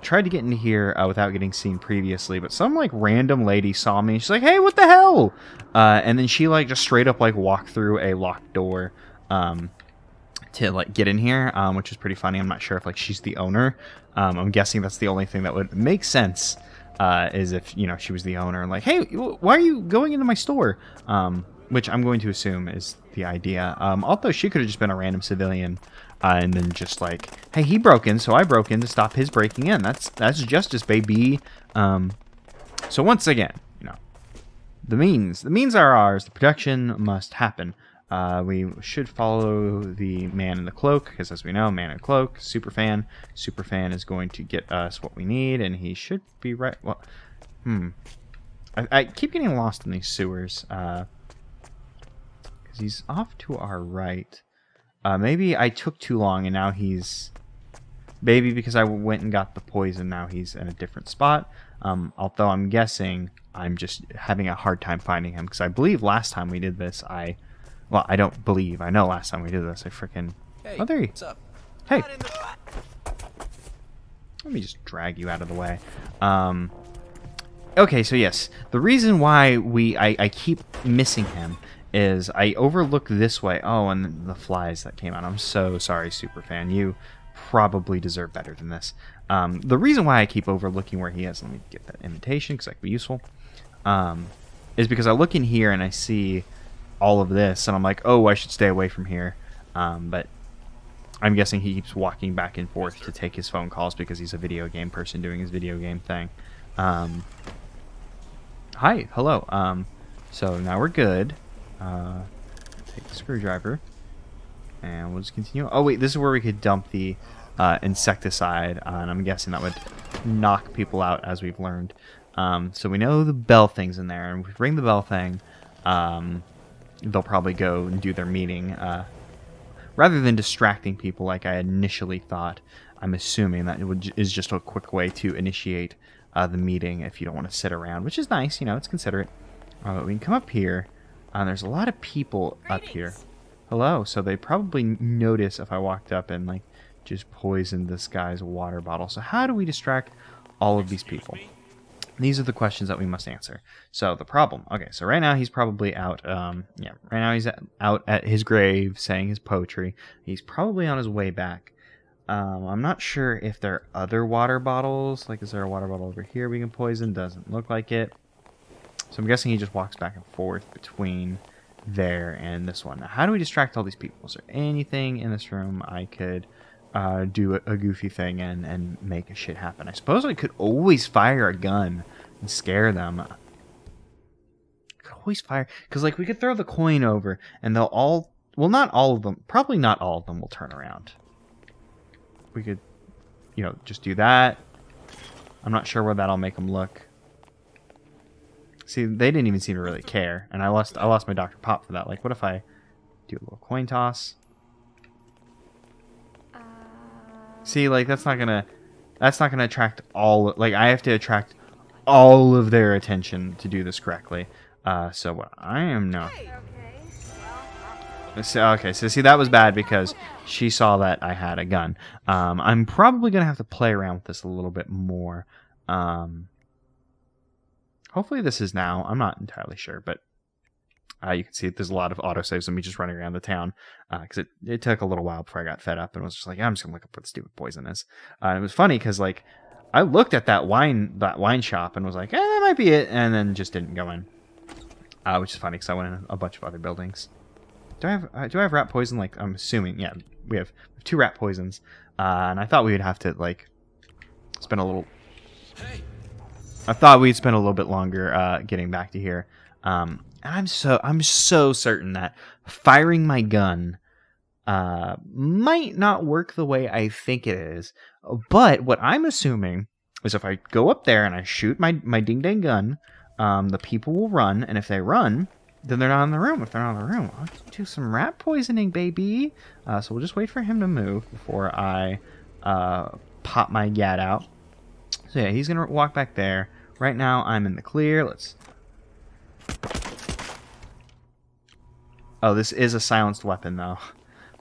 tried to get into here without getting seen previously, but some random lady saw me. She's like, "Hey, what the hell?" And then she just straight up walked through a locked door to get in here, which is pretty funny. I'm not sure if she's the owner. I'm guessing that's the only thing that would make sense, is if she was the owner and "Hey, why are you going into my store?" Which I'm going to assume is the idea. Although she could have just been a random civilian. And then just hey, he broke in, so I broke in to stop his breaking in. That's justice, baby. So once again, the means are ours. The production must happen. We should follow the man in the cloak, because as we know, man in the cloak, Superfan. Superfan is going to get us what we need, and he should be right. Well, I keep getting lost in these sewers, because he's off to our right. Maybe I took too long and now he's... Maybe because I went and got the poison, now he's in a different spot. Although I'm guessing I'm just having a hard time finding him. Because I believe last time we did this, Well, I don't believe. I know last time we did this, I freaking... Hey, oh, there you... what's up? Hey! Let me just drag you out of the way. Okay, so yes. The reason why I keep missing him is I overlook this way. Oh, and the flies that came out. I'm so sorry, Superfan. You probably deserve better than this. The reason why I keep overlooking where he is, let me get that invitation because that could be useful, is because I look in here and I see all of this and I'm like, oh, I should stay away from here. But I'm guessing he keeps walking back and forth to take his phone calls because he's a video game person doing his video game thing. Hi, hello. So now we're good. Take the screwdriver. And we'll just continue. Oh, wait, this is where we could dump the insecticide. And I'm guessing that would knock people out, as we've learned. So we know the bell thing's in there. And if we ring the bell thing, they'll probably go and do their meeting. Rather than distracting people like I initially thought, I'm assuming that is just a quick way to initiate the meeting if you don't want to sit around, which is nice, you know, it's considerate. We can come up here. There's a lot of people up here. Hello. So they probably notice if I walked up and like just poisoned this guy's water bottle. So how do we distract all of these people? These are the questions that we must answer. So the problem. Okay, so right now he's probably out. Right now he's out at his grave saying his poetry. He's probably on his way back. I'm not sure if there are other water bottles. Like, is there a water bottle over here we can poison? Doesn't look like it. So I'm guessing he just walks back and forth between there and this one. Now, how do we distract all these people? Is there anything in this room I could do a goofy thing and make a shit happen? I suppose I could always fire a gun and scare them. I could always fire, because like we could throw the coin over and they'll all, well, not all of them, probably not all of them will turn around. We could, you know, just do that. I'm not sure where that'll make them look. See, they didn't even seem to really care, and I lost my Dr. Pop for that. Like, what if I do a little coin toss? See, like that's not gonna attract all. Like, I have to attract all of their attention to do this correctly. So what I am now. Okay, so see, that was bad because she saw that I had a gun. I'm probably gonna have to play around with this a little bit more. Hopefully this is now. I'm not entirely sure, but you can see there's a lot of autosaves of me just running around the town because it took a little while before I got fed up and was just like, yeah, I'm just gonna look up what the stupid poison is. And it was funny because like I looked at that wine shop and was like, that might be it, and then just didn't go in, which is funny because I went in a bunch of other buildings. Do I have rat poison? Like, I'm assuming, yeah, we have 2 rat poisons, and I thought we would have to like spend a little. I thought we'd spend a little bit longer getting back to here. And I'm so certain that firing my gun might not work the way I think it is. But what I'm assuming is if I go up there and I shoot my ding dang gun, the people will run, and if they run, then they're not in the room. If they're not in the room, I'll do some rat poisoning, baby. So we'll just wait for him to move before I pop my gat out. So yeah, he's gonna walk back there. Right now, I'm in the clear. Let's. Oh, this is a silenced weapon, though.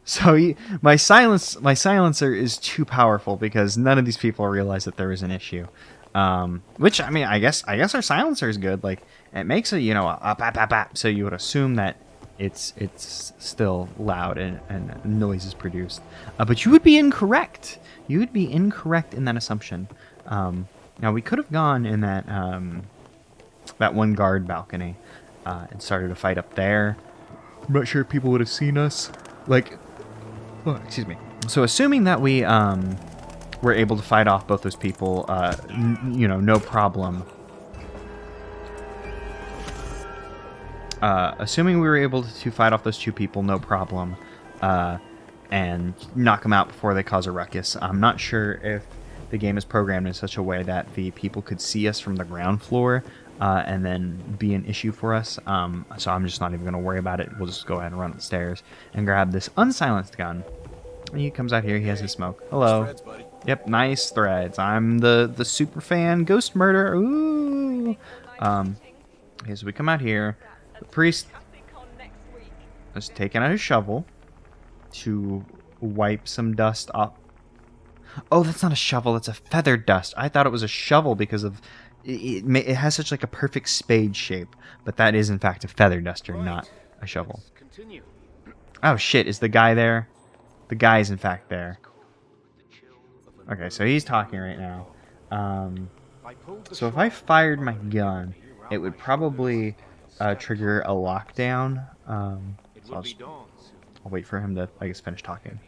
So my silencer is too powerful because none of these people realize that there is an issue. Which, I mean, I guess our silencer is good. Like, it makes a, you know, a bap, bap, bap. So you would assume that it's still loud and noise is produced. But you would be incorrect. You would be incorrect in that assumption. Now, we could have gone in that one guard balcony and started a fight up there. I'm not sure if people would have seen us. Like, oh, excuse me. So, assuming that we were able to fight off both those people, you know, no problem. Assuming we were able to fight off those 2 people, no problem, and knock them out before they cause a ruckus. I'm not sure if the game is programmed in such a way that the people could see us from the ground floor and then be an issue for us. So I'm just not even going to worry about it. We'll just go ahead and run upstairs and grab this unsilenced gun. And he comes out here. He has his smoke. Hello. Threads, buddy. Yep, nice threads. I'm the super fan. Ghost murder. Ooh. Okay, so we come out here. The priest is taking out his shovel to wipe some dust off. Oh, that's not a shovel. That's a feather dust. I thought it was a shovel because of it has such like a perfect spade shape, but that is in fact a feather duster, not a shovel. Oh shit! Is the guy there? The guy is in fact there. Okay, so he's talking right now. So if I fired my gun, it would probably trigger a lockdown. So I'll wait for him to, I guess, finish talking.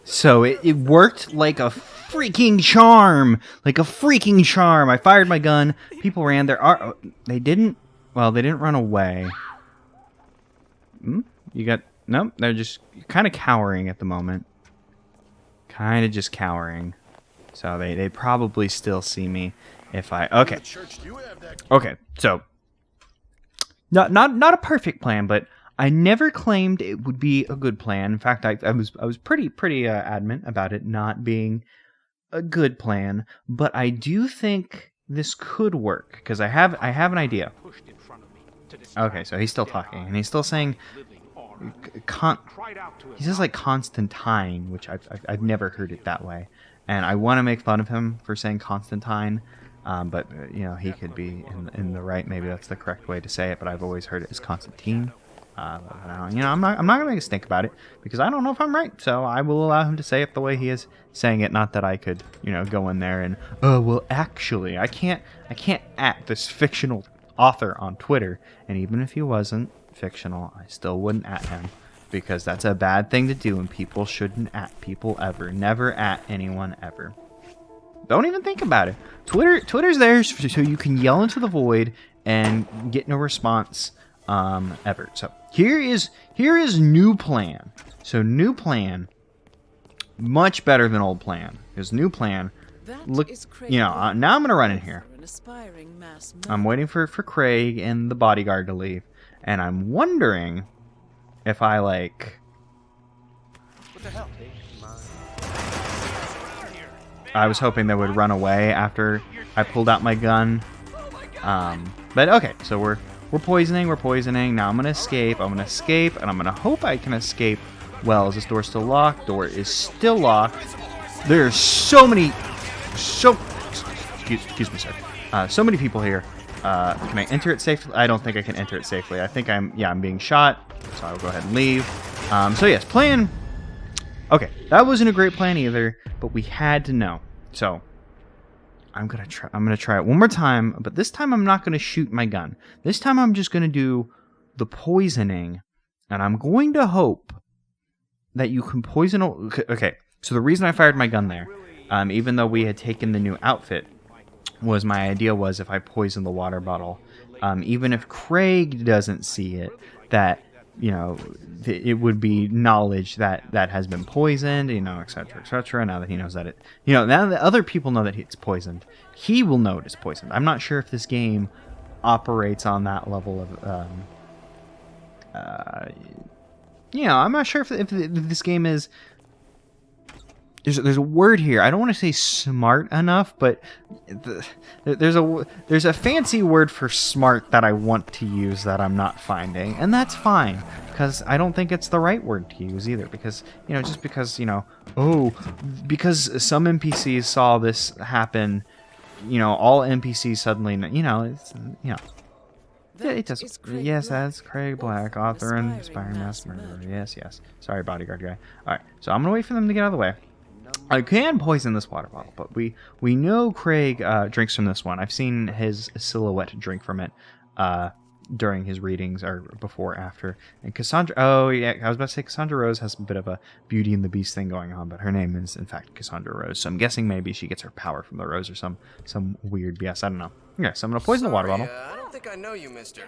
So it worked like a freaking charm. Like a freaking charm. I fired my gun. People ran. They didn't run away. You got... Nope, they're just kind of cowering at the moment. Kind of just cowering. So they probably still see me if I... Okay. Okay, so... Not a perfect plan, but I never claimed it would be a good plan. In fact, I was pretty adamant about it not being a good plan. But I do think this could work because I have an idea. Okay, so he's still talking and he's still saying, he says like Constantine, which I've never heard it that way, and I want to make fun of him for saying Constantine. But you know, he could be in the right. Maybe that's the correct way to say it. But I've always heard it as Constantine. You know, I'm not gonna make a stink about it because I don't know if I'm right. So I will allow him to say it the way he is saying it. Not that I could, you know, go in there and well, actually, I can't at this fictional author on Twitter. And even if he wasn't fictional, I still wouldn't at him because that's a bad thing to do, and people shouldn't at people ever. Never at anyone ever. Don't even think about it. Twitter's there so you can yell into the void and get no response ever. So here is new plan. So new plan, much better than old plan. Because new plan, look, you know, now I'm gonna run in here. I'm waiting for Craig and the bodyguard to leave, and I'm wondering if I like. What the hell? I was hoping they would run away after I pulled out my gun. But okay, so we're poisoning. Now I'm gonna escape. And I'm gonna hope I can escape. Well, is this door still locked? Door is still locked. There's so many. Excuse me, sir. So many people here. Can I enter it safely? I don't think I can enter it safely. I think I'm being shot. So I'll go ahead and leave. So yes, plan. Okay, that wasn't a great plan either, but we had to know. So I'm gonna try it one more time, but this time I'm not gonna shoot my gun. This time I'm just gonna do the poisoning, and I'm going to hope that you can poison. Okay, so the reason I fired my gun there, even though we had taken the new outfit, was my idea was if I poison the water bottle, even if Craig doesn't see it, that, you know, it would be knowledge that has been poisoned, you know, etc., etc. Now that he knows that it, you know, now that other people know that it's poisoned, he will know it is poisoned. I'm not sure if this game operates on that level of, you know, I'm not sure if this game is. There's a word here. I don't want to say smart enough, but there's a fancy word for smart that I want to use that I'm not finding, and that's fine because I don't think it's the right word to use either. Because, you know, just because, you know, because some NPCs saw this happen, you know, all NPCs suddenly, you know, it's, you know. Yeah, it does. Yes, that's Craig Black, author and aspiring mass murderer. Yes. Sorry, bodyguard guy. All right, so I'm gonna wait for them to get out of the way. I can poison this water bottle, but we know Craig drinks from this one. I've seen his silhouette drink from it during his readings or before, after. And Cassandra, oh yeah, I was about to say Cassandra Rose has a bit of a Beauty and the Beast thing going on, but her name is in fact Cassandra Rose. So I'm guessing maybe she gets her power from the rose or some weird BS. I don't know. Okay, so I'm gonna poison the water bottle. I don't think I know you, mister.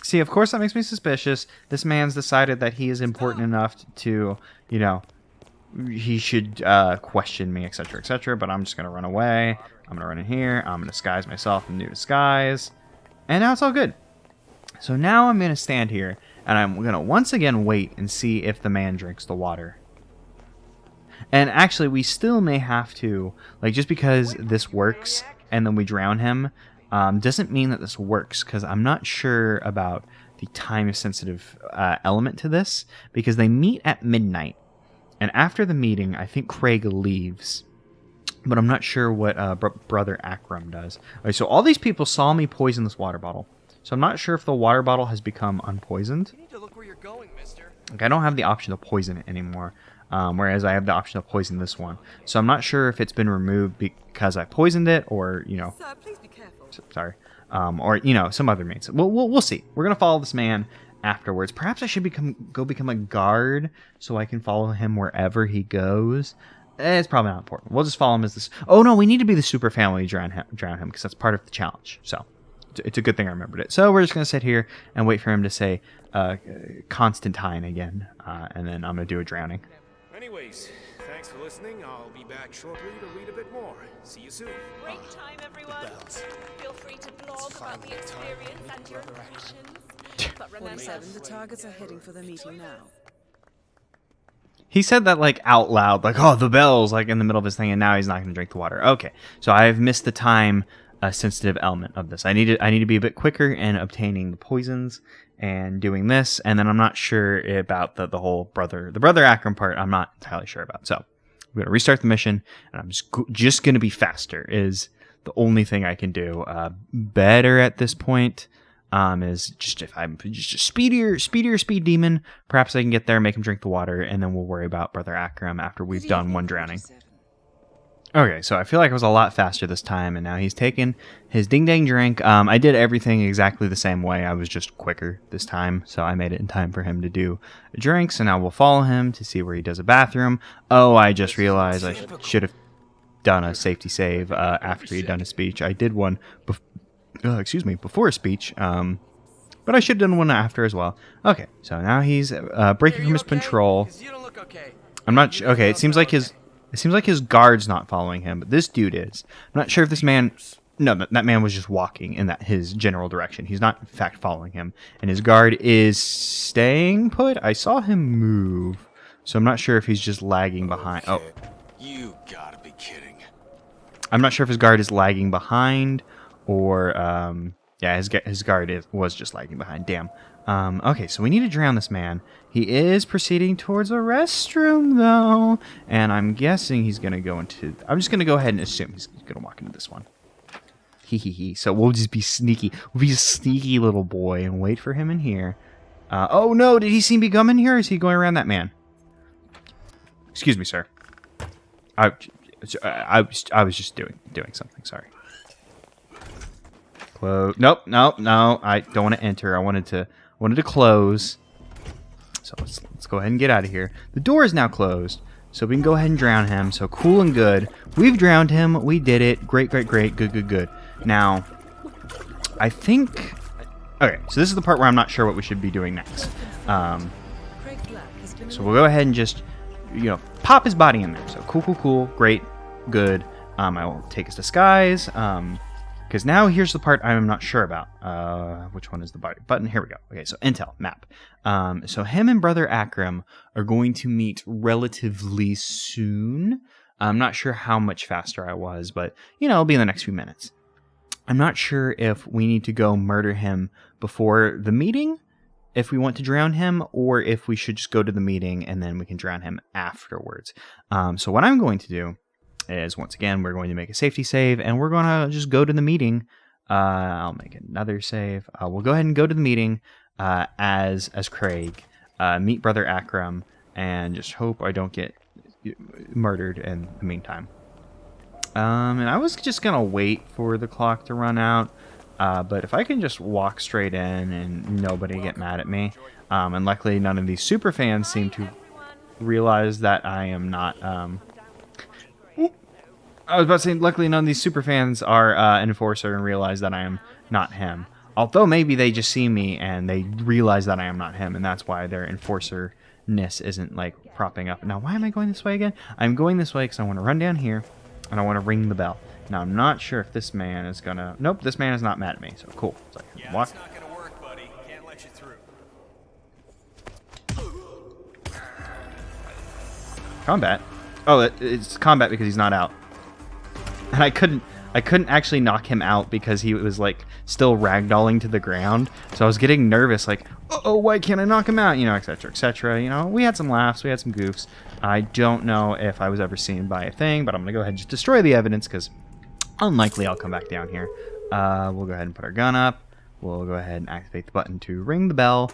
See, of course that makes me suspicious. This man's decided that he is important enough to, you know, he should question me, etc., etc. But I'm just gonna run away. I'm gonna run in here. I'm gonna disguise myself in new disguise, and now it's all good. So now I'm gonna stand here, and I'm gonna once again wait and see if the man drinks the water. And actually, we still may have to, like, just because this works and then we drown him, doesn't mean that this works, because I'm not sure about the time-sensitive element to this, because they meet at midnight. And after the meeting, I think Craig leaves. But I'm not sure what Brother Akram does. Okay, so all these people saw me poison this water bottle. So I'm not sure if the water bottle has become unpoisoned. You need to look where you're going, mister. Like, I don't have the option to poison it anymore. Whereas I have the option to poison this one. So I'm not sure if it's been removed because I poisoned it, or, you know... Sir, please be careful. Sorry. Or, you know, some other means. We'll see. We're going to follow this man. afterwards. Perhaps I should go become a guard so I can follow him wherever he goes. It's probably not important. We'll just follow him as this. Oh no, we need to be the super family to drown him because that's part of the challenge. So it's a good thing I remembered it. So we're just gonna sit here and wait for him to say Constantine again, and then I'm gonna do a drowning. Anyways, thanks for listening. I'll be back shortly to read a bit more. See you soon. Break time, everyone. Feel free to blog about the experience and your impressions. But remember, 47, the targets are heading for the meeting now. He said that like out loud, like, oh, the bells, like in the middle of his thing, and now he's not going to drink the water. Okay, so I've missed the time sensitive element of this. I need to be a bit quicker in obtaining the poisons and doing this, and then I'm not sure about the whole the brother Akram part. I'm not entirely sure about. So we're going to restart the mission, and I'm just going to be faster is the only thing I can do. Better at this point. Is just if I'm just a speedier speed demon, perhaps I can get there, make him drink the water, and then we'll worry about Brother Akram after we've done one drowning. Okay, so I feel like I was a lot faster this time, and now he's taken his ding-dang drink. I did everything exactly the same way. I was just quicker this time, so I made it in time for him to do drinks, and now we'll follow him to see where he does a bathroom. Oh, I just realized I should have done a safety save after he'd done a speech. I did one before a speech, but I should have done one after as well. Okay, so now he's breaking from his patrol. You don't look okay. I'm not okay. It seems like his guard's not following him, but this dude is. I'm not sure if this man. No, that man was just walking in his general direction. He's not, in fact, following him, and his guard is staying put. I saw him move, so I'm not sure if he's just lagging behind. Oh, You gotta be kidding. I'm not sure if his guard is lagging behind. Or, his guard was just lagging behind. Damn. Okay, so we need to drown this man. He is proceeding towards a restroom, though. And I'm guessing he's going to go into... I'm just going to go ahead and assume he's going to walk into this one. Hee. So we'll just be sneaky. We'll be a sneaky little boy and wait for him in here. Oh, no. Did he see me come in here? Or is he going around that man? Excuse me, sir. I was just doing something. Sorry. Close. Nope. No. I don't want to enter. I wanted to close. So let's go ahead and get out of here. The door is now closed, so we can go ahead and drown him. So cool and good. We've drowned him. We did it. Great. Good. Now, I think. Okay, so this is the part where I'm not sure what we should be doing next. So we'll go ahead and just, pop his body in there. So cool. Great. Good. I will take his disguise. Because now here's the part I'm not sure about. Which one is the button? Here we go. Okay, so intel, map. So him and Brother Akram are going to meet relatively soon. I'm not sure how much faster I was, but, it'll be in the next few minutes. I'm not sure if we need to go murder him before the meeting, if we want to drown him, or if we should just go to the meeting and then we can drown him afterwards. So what I'm going to do is, once again, we're going to make a safety save, and we're going to just go to the meeting. I'll make another save. We'll go ahead and go to the meeting as Craig, meet Brother Akram, and just hope I don't get murdered in the meantime. And I was just going to wait for the clock to run out, but if I can just walk straight in and nobody get mad at me, and luckily none of these super fans seem to realize that I am not... I was about to say, luckily none of these super fans are an enforcer and realize that I am not him. Although maybe they just see me and they realize that I am not him, and that's why their enforcer-ness isn't, propping up. Now, why am I going this way again? I'm going this way because I want to run down here, and I want to ring the bell. Now, I'm not sure if this man is going to... Nope, this man is not mad at me, so cool. So I can walk. That's not gonna work, buddy. Can't let you through. Combat? Oh, it's combat because he's not out. And I couldn't actually knock him out because he was still ragdolling to the ground. So I was getting nervous, oh, why can't I knock him out? Etc. etc. We had some laughs, we had some goofs. I don't know if I was ever seen by a thing, but I'm gonna go ahead and just destroy the evidence because unlikely I'll come back down here. We'll go ahead and put our gun up. We'll go ahead and activate the button to ring the bell.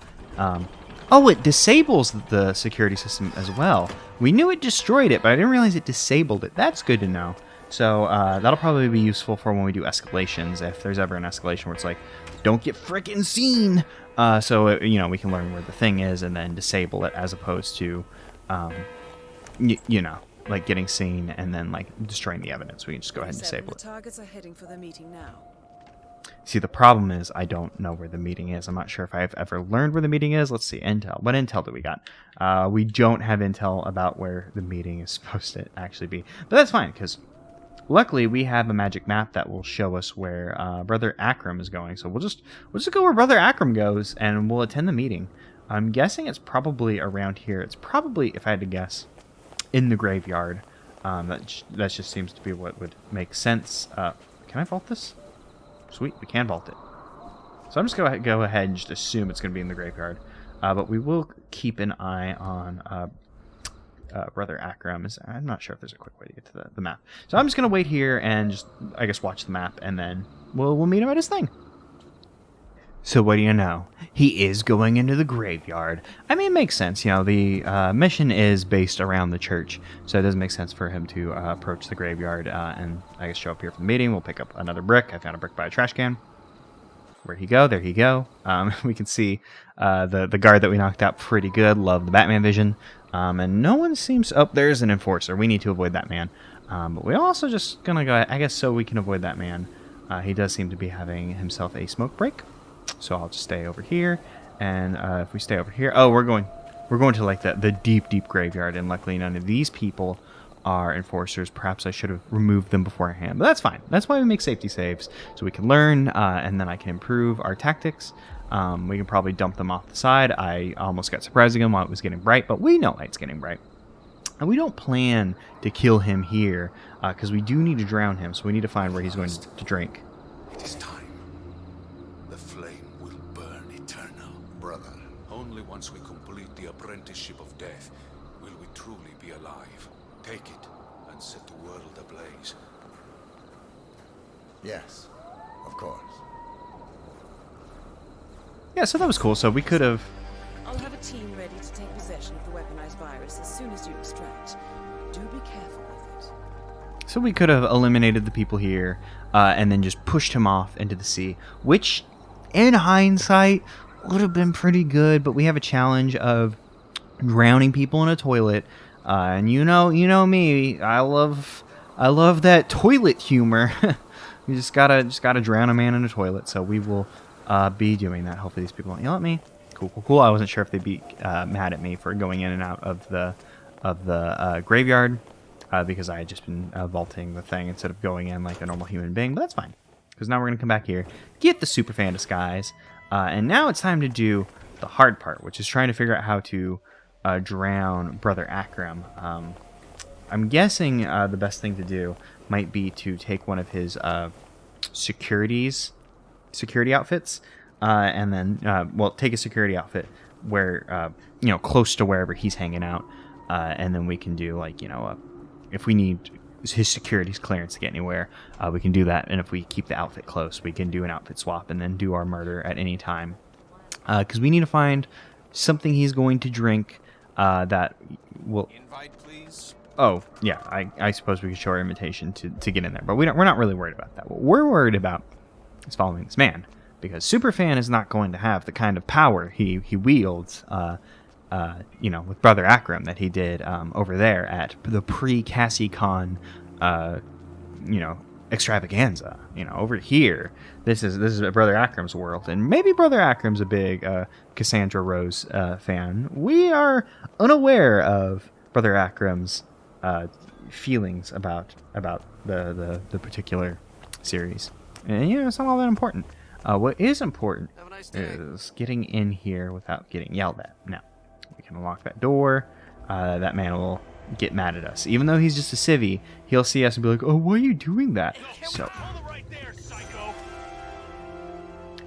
Oh, it disables the security system as well. We knew it destroyed it, but I didn't realize it disabled it. That's good to know. So that'll probably be useful for when we do escalations, if there's ever an escalation where it's like, don't get frickin' seen. So we can learn where the thing is and then disable it, as opposed to, like getting seen and then like destroying the evidence. We can just go ahead and disable it. The targets are heading for the meeting now. See, the problem is I don't know where the meeting is. I'm not sure if I've ever learned where the meeting is. Let's see, intel. What intel do we got? We don't have intel about where the meeting is supposed to actually be. But that's fine, because luckily we have a magic map that will show us where Brother Akram is going. So we'll just go where Brother Akram goes, and we'll attend the meeting. I'm guessing it's probably around here. It's probably, if I had to guess, in the graveyard. That just seems to be what would make sense. Can I vault this? Sweet, we can vault it. So I'm just going to go ahead and just assume it's going to be in the graveyard. But we will keep an eye on Brother Akram. I'm not sure if there's a quick way to get to the map. So I'm just going to wait here and just, I guess, watch the map, and then we'll meet him at his thing. So what do you know? He is going into the graveyard. I mean, it makes sense. The mission is based around the church, so it doesn't make sense for him to approach the graveyard and, I guess, show up here for the meeting. We'll pick up another brick. I found a brick by a trash can. Where'd he go? There he go. We can see the guard that we knocked out pretty good. Love the Batman vision. And no one seems... Oh, there's an enforcer. We need to avoid that man. But we also just gonna go... I guess so we can avoid that man. He does seem to be having himself a smoke break. So I'll just stay over here, and if we stay over here, we're going to like the deep graveyard, and luckily none of these people are enforcers. Perhaps I should have removed them beforehand, but that's fine. That's why we make safety saves, so we can learn, and then I can improve our tactics. We can probably dump them off the side. I almost got surprising him while it was getting bright, but we know why it's getting bright. And we don't plan to kill him here, because we do need to drown him, so we need to find where he's going to drink. It is time. The flame will burn eternal. Brother. Only once we complete the apprenticeship of death will we truly be alive. Take it and set the world ablaze. Yes, of course. Yeah, so that was cool. So we could have... I'll have a team ready to take possession of the weaponized virus as soon as you extract. Do be careful with it. So we could have eliminated the people here, and then just pushed him off into the sea, which, in hindsight, would have been pretty good. But we have a challenge of drowning people in a toilet, and you know me, I love that toilet humor. You just gotta drown a man in a toilet. So we will be doing that. Hopefully these people don't yell at me. Cool. I wasn't sure if they'd be mad at me for going in and out of the graveyard. Because I had just been vaulting the thing instead of going in like a normal human being. But that's fine. Because now we're going to come back here, get the superfan disguise. And now it's time to do the hard part, which is trying to figure out how to drown Brother Akram. I'm guessing the best thing to do might be to take one of his security outfits. And then, take a security outfit where, close to wherever he's hanging out. And then we can do like, if we need his security's clearance to get anywhere, we can do that. And if we keep the outfit close, we can do an outfit swap and then do our murder at any time. Because we need to find something he's going to drink that will... Invite, please. Oh, yeah, I suppose we could show our invitation to get in there. But we're not really worried about that. What we're worried about is following this man. Because Superfan is not going to have the kind of power he wields... with Brother Akram that he did over there at the pre-Cassie Con, extravaganza. Over here, this is Brother Akram's world, and maybe Brother Akram's a big Cassandra Rose fan. We are unaware of Brother Akram's feelings about the particular series, and it's not all that important. What is important is getting in here without getting yelled at. Now. We can unlock that door. That man will get mad at us. Even though he's just a civvy, he'll see us and be like, oh, why are you doing that? So,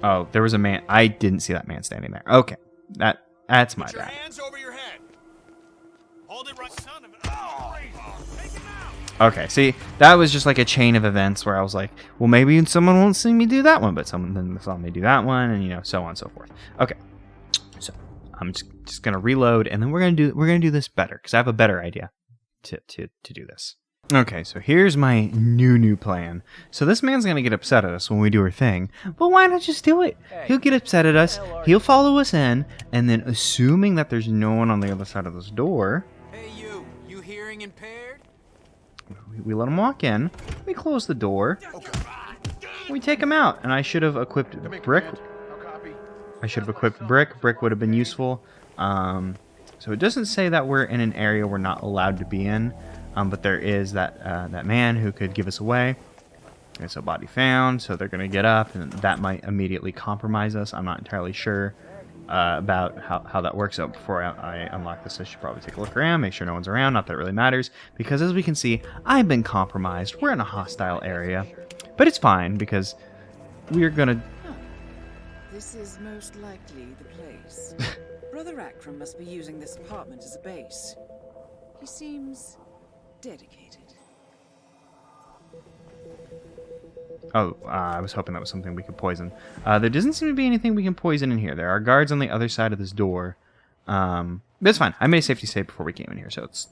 oh, there was a man. I didn't see that man standing there. Okay. That's my bad. Hands over your head. Hold it right. Son of Okay, see, that was just like a chain of events where I was like, well, maybe someone won't see me do that one, but someone then saw me do that one, and so on and so forth. Okay. So, I'm just gonna reload, and then we're gonna do this better because I have a better idea to do this. Okay, so here's my new plan. So this man's gonna get upset at us when we do our thing, but why not just do it? He'll get upset at us, he'll follow us in, and then assuming that there's no one on the other side of this door... Hey you hearing impaired? We let him walk in, we close the door, we take him out, and I should have equipped Brick. I should have equipped Brick. Brick would have been useful. So it doesn't say that we're in an area we're not allowed to be in. But there is that man who could give us away. It's a body found, so they're going to get up, and that might immediately compromise us. I'm not entirely sure about how that works. So before I unlock this, I should probably take a look around, make sure no one's around. Not that it really matters, because as we can see, I've been compromised. We're in a hostile area. But it's fine, because we're going to... This is most likely the place. Brother Akram must be using this apartment as a base. He seems... dedicated. Oh, I was hoping that was something we could poison. There doesn't seem to be anything we can poison in here. There are guards on the other side of this door. But it's fine. I made a safety save before we came in here, so it's...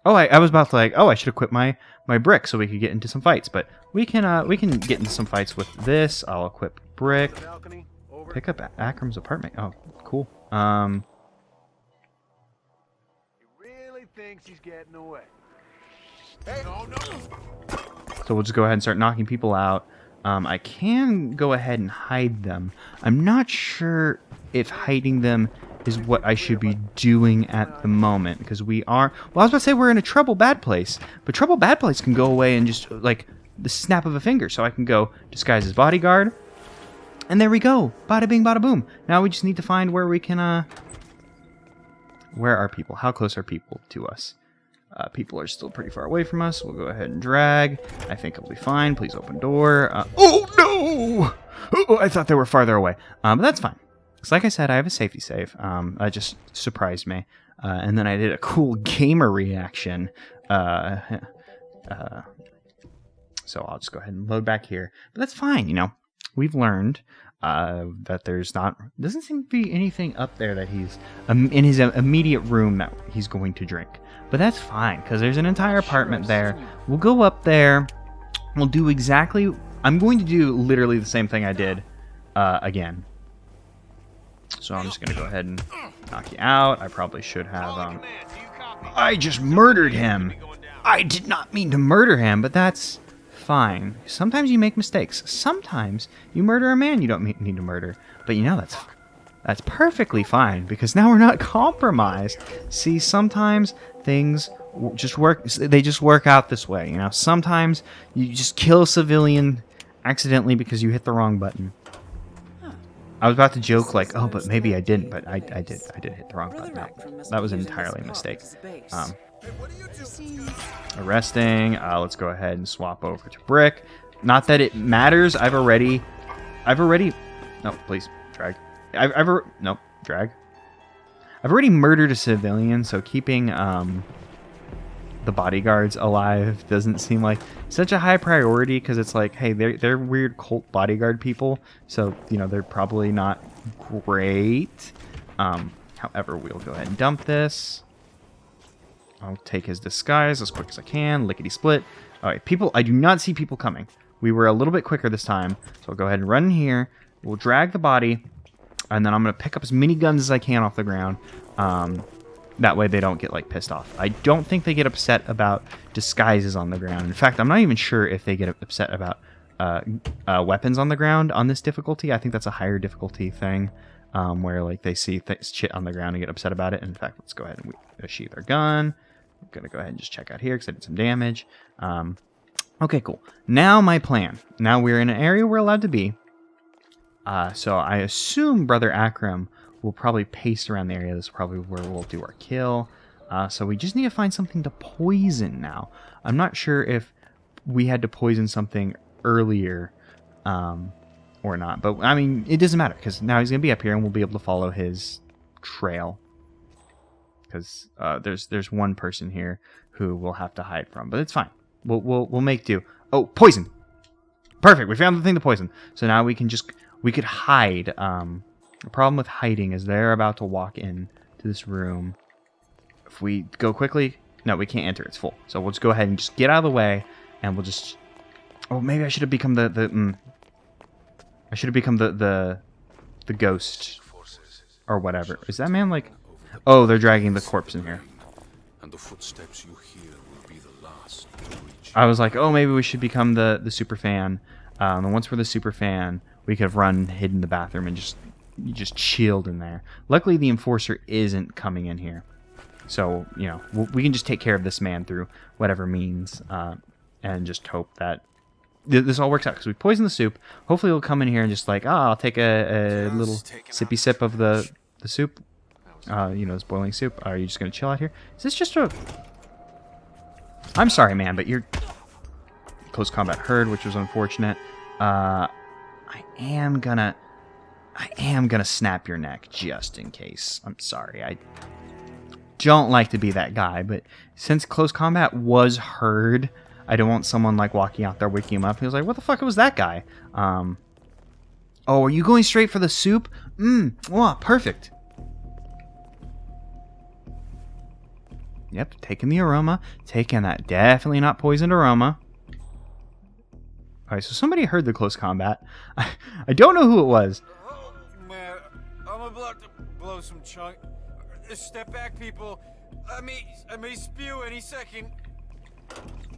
Oh, I was about to like, oh, I should equip my Brick so we could get into some fights. But we can get into some fights with this. I'll equip Brick. Pick up Akram's apartment. Oh, cool. Thinks he's getting away. So we'll just go ahead and start knocking people out. I can go ahead and hide them. I'm not sure if hiding them is what I should be doing at the moment, because we are... Well, I was about to say we're in a trouble bad place, but trouble bad place can go away in just, like, the snap of a finger. So I can go disguise as bodyguard, and there we go. Bada bing, bada boom. Now we just need to find where we can, Where are people? How close are people to us? People are still pretty far away from us. We'll go ahead and drag. I think it'll be fine. Please open door. Oh, no! Oh, I thought they were farther away. But that's fine. Because like I said, I have a safety save. That just surprised me. And then I did a cool gamer reaction. So I'll just go ahead and load back here. But that's fine, you know. We've learned that doesn't seem to be anything up there that he's in his immediate room that he's going to drink. But that's fine, because there's an entire apartment there. We'll go up there. We'll do exactly... I'm going to do literally the same thing I did again. So I'm just going to go ahead and knock you out. I probably should have... I just murdered him! I did not mean to murder him, but that's... fine. Sometimes you make mistakes. Sometimes you murder a man you don't need to murder. But you know, that's perfectly fine, because now we're not compromised. See, sometimes things just work. They just work out this way. You know, sometimes you just kill a civilian accidentally because you hit the wrong button. I was about to joke like, oh, but maybe I didn't, but I did hit the wrong button. No, that was entirely a mistake. Arresting. Let's go ahead and swap over to Brick. Not that it matters. I've already. No, please drag. Drag. I've already murdered a civilian, so keeping the bodyguards alive doesn't seem like such a high priority, because it's like, hey, they're weird cult bodyguard people, so you know they're probably not great. However, we'll go ahead and dump this. I'll take his disguise as quick as I can. Lickety split. All right, people. I do not see people coming. We were a little bit quicker this time, so I'll go ahead and run in here. We'll drag the body, and then I'm gonna pick up as many guns as I can off the ground. That way they don't get like pissed off. I don't think they get upset about disguises on the ground. In fact, I'm not even sure if they get upset about weapons on the ground on this difficulty. I think that's a higher difficulty thing, where like they see shit on the ground and get upset about it. In fact, let's go ahead and sheath our gun. I'm gonna go ahead and just check out here because I did some damage. Okay, cool. Now my plan. Now we're in an area we're allowed to be. So I assume Brother Akram will probably pace around the area. This is probably where we'll do our kill. So we just need to find something to poison now. I'm not sure if we had to poison something earlier or not. But, I mean, it doesn't matter, because now he's going to be up here and we'll be able to follow his trail. Because there's one person here who we'll have to hide from. But it's fine. We'll make do. Oh, poison! Perfect, we found the thing to poison. So now we could hide. The problem with hiding is they're about to walk in to this room. If we go quickly... No, we can't enter. It's full. So we'll just go ahead and just get out of the way, and we'll just... Oh, maybe I should have become I should have become the ghost or whatever. Is that man like... Oh, they're dragging the corpse in here. And the footsteps you hear will be the last to reach. I was like, oh, maybe we should become the super fan. And once we're the super fan, we could have run, hid in the bathroom, and just chilled in there. Luckily, the enforcer isn't coming in here. So, you know, we can just take care of this man through whatever means, and just hope that this all works out. Because we poisoned the soup. Hopefully, he'll come in here and just like, I'll take a little sippy sip of the soup. You know, this boiling soup. Are you just going to chill out here? Is this just a... I'm sorry, man, but you're... Close combat heard, which was unfortunate. I am gonna snap your neck just in case. I'm sorry. I don't like to be that guy, but since close combat was heard, I don't want someone like walking out there waking him up. He was like, "What the fuck was that guy?" Oh, are you going straight for the soup? Wow, perfect. Yep, taking the aroma, taking that definitely not poisoned aroma. Alright, so somebody heard the close combat. I don't know who it was. Oh, man, I'm about to blow some chunk. Step back, people. I may spew any second.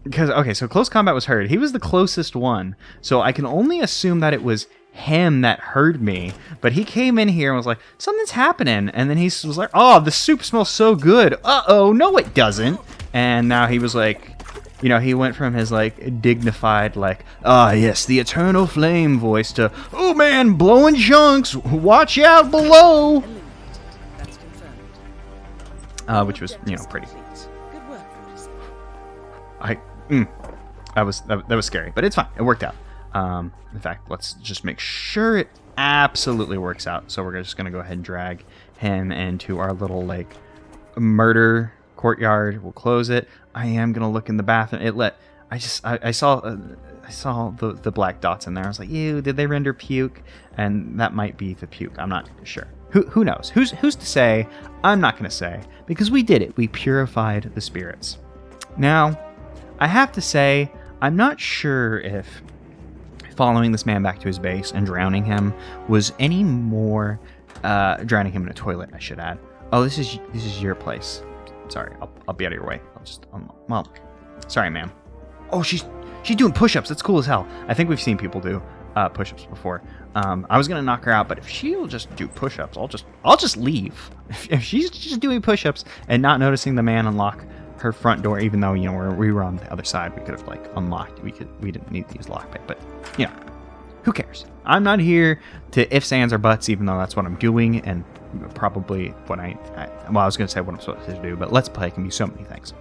Because, okay, so close combat was heard. He was the closest one. So I can only assume that it was him that heard me. But he came in here and was like, something's happening. And then he was like, oh, the soup smells so good. Uh-oh, no it doesn't. And now he was like... You know, he went from his, like, dignified, like, ah, yes, the eternal flame voice to, oh, man, blowing chunks, watch out below! Eliminated. That's confirmed. Which was, you know, pretty. Good work, Odyssey. That was scary, but it's fine. It worked out. In fact, let's just make sure it absolutely works out. So we're just going to go ahead and drag him into our little, like, murder courtyard. We'll close it. I am gonna look in the bathroom. I saw the black dots in there. I was like, ew, did they render puke? And that might be the puke. I'm not sure. Who knows? Who's to say? I'm not gonna say, because we did it. We purified the spirits. Now, I have to say, I'm not sure if following this man back to his base and drowning him was any more drowning him in a toilet, I should add. Oh, this is your place. Sorry, I'll be out of your way. I'll just, well, sorry, ma'am. Oh, she's doing push-ups. That's cool as hell. I think we've seen people do push-ups before. I was gonna knock her out, but if she'll just do push-ups, I'll just leave. If she's just doing push-ups and not noticing the man unlock her front door, even though, you know, we were on the other side, we could have like unlocked. We didn't need to use lockpick, but you know, who cares? I'm not here to ifs, ands, or buts, even though that's what I'm doing, and probably what I was going to say what I'm supposed to do, but Let's Play can be so many things.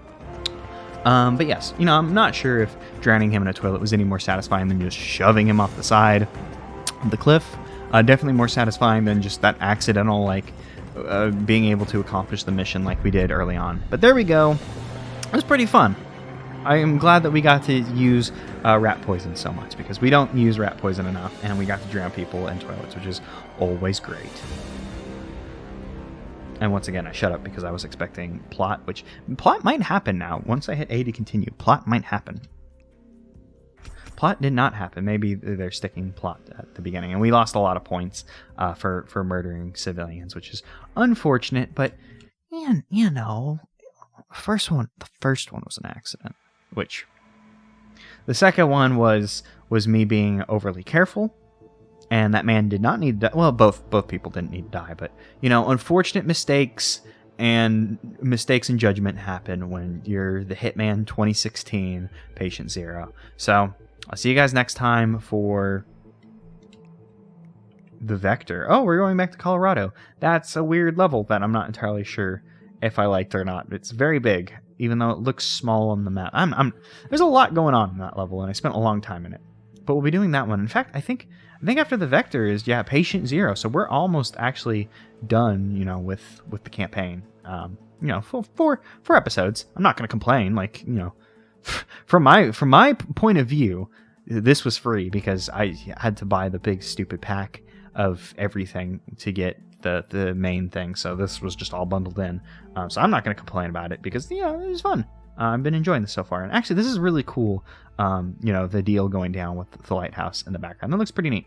But yes, you know, I'm not sure if drowning him in a toilet was any more satisfying than just shoving him off the side of the cliff. Definitely more satisfying than just that accidental, like, being able to accomplish the mission like we did early on. But there we go. It was pretty fun. I am glad that we got to use rat poison so much, because we don't use rat poison enough, and we got to drown people in toilets, which is always great. And once again, I shut up because I was expecting plot, which plot might happen now. Once I hit A to continue, plot might happen. Plot did not happen. Maybe they're sticking plot at the beginning. And we lost a lot of points for murdering civilians, which is unfortunate. But, you know, the first one was an accident. Which, the second one was me being overly careful. And that man did not need to die. Well, both people didn't need to die. But, you know, unfortunate mistakes and judgment happen when you're the Hitman 2016 Patient Zero. So, I'll see you guys next time for the Vector. Oh, we're going back to Colorado. That's a weird level that I'm not entirely sure if I liked or not. It's very big, even though it looks small on the map. There's a lot going on in that level, and I spent a long time in it. But we'll be doing that one. In fact, I think after the Vector is, Patient Zero. So we're almost actually done, you know, with the campaign. You know, four episodes. I'm not going to complain. Like, you know, from my point of view, this was free because I had to buy the big stupid pack of everything to get the main thing. So this was just all bundled in. So I'm not going to complain about it because, you know, it was fun. I've been enjoying this so far. And actually, this is really cool, the deal going down with the lighthouse in the background. That looks pretty neat.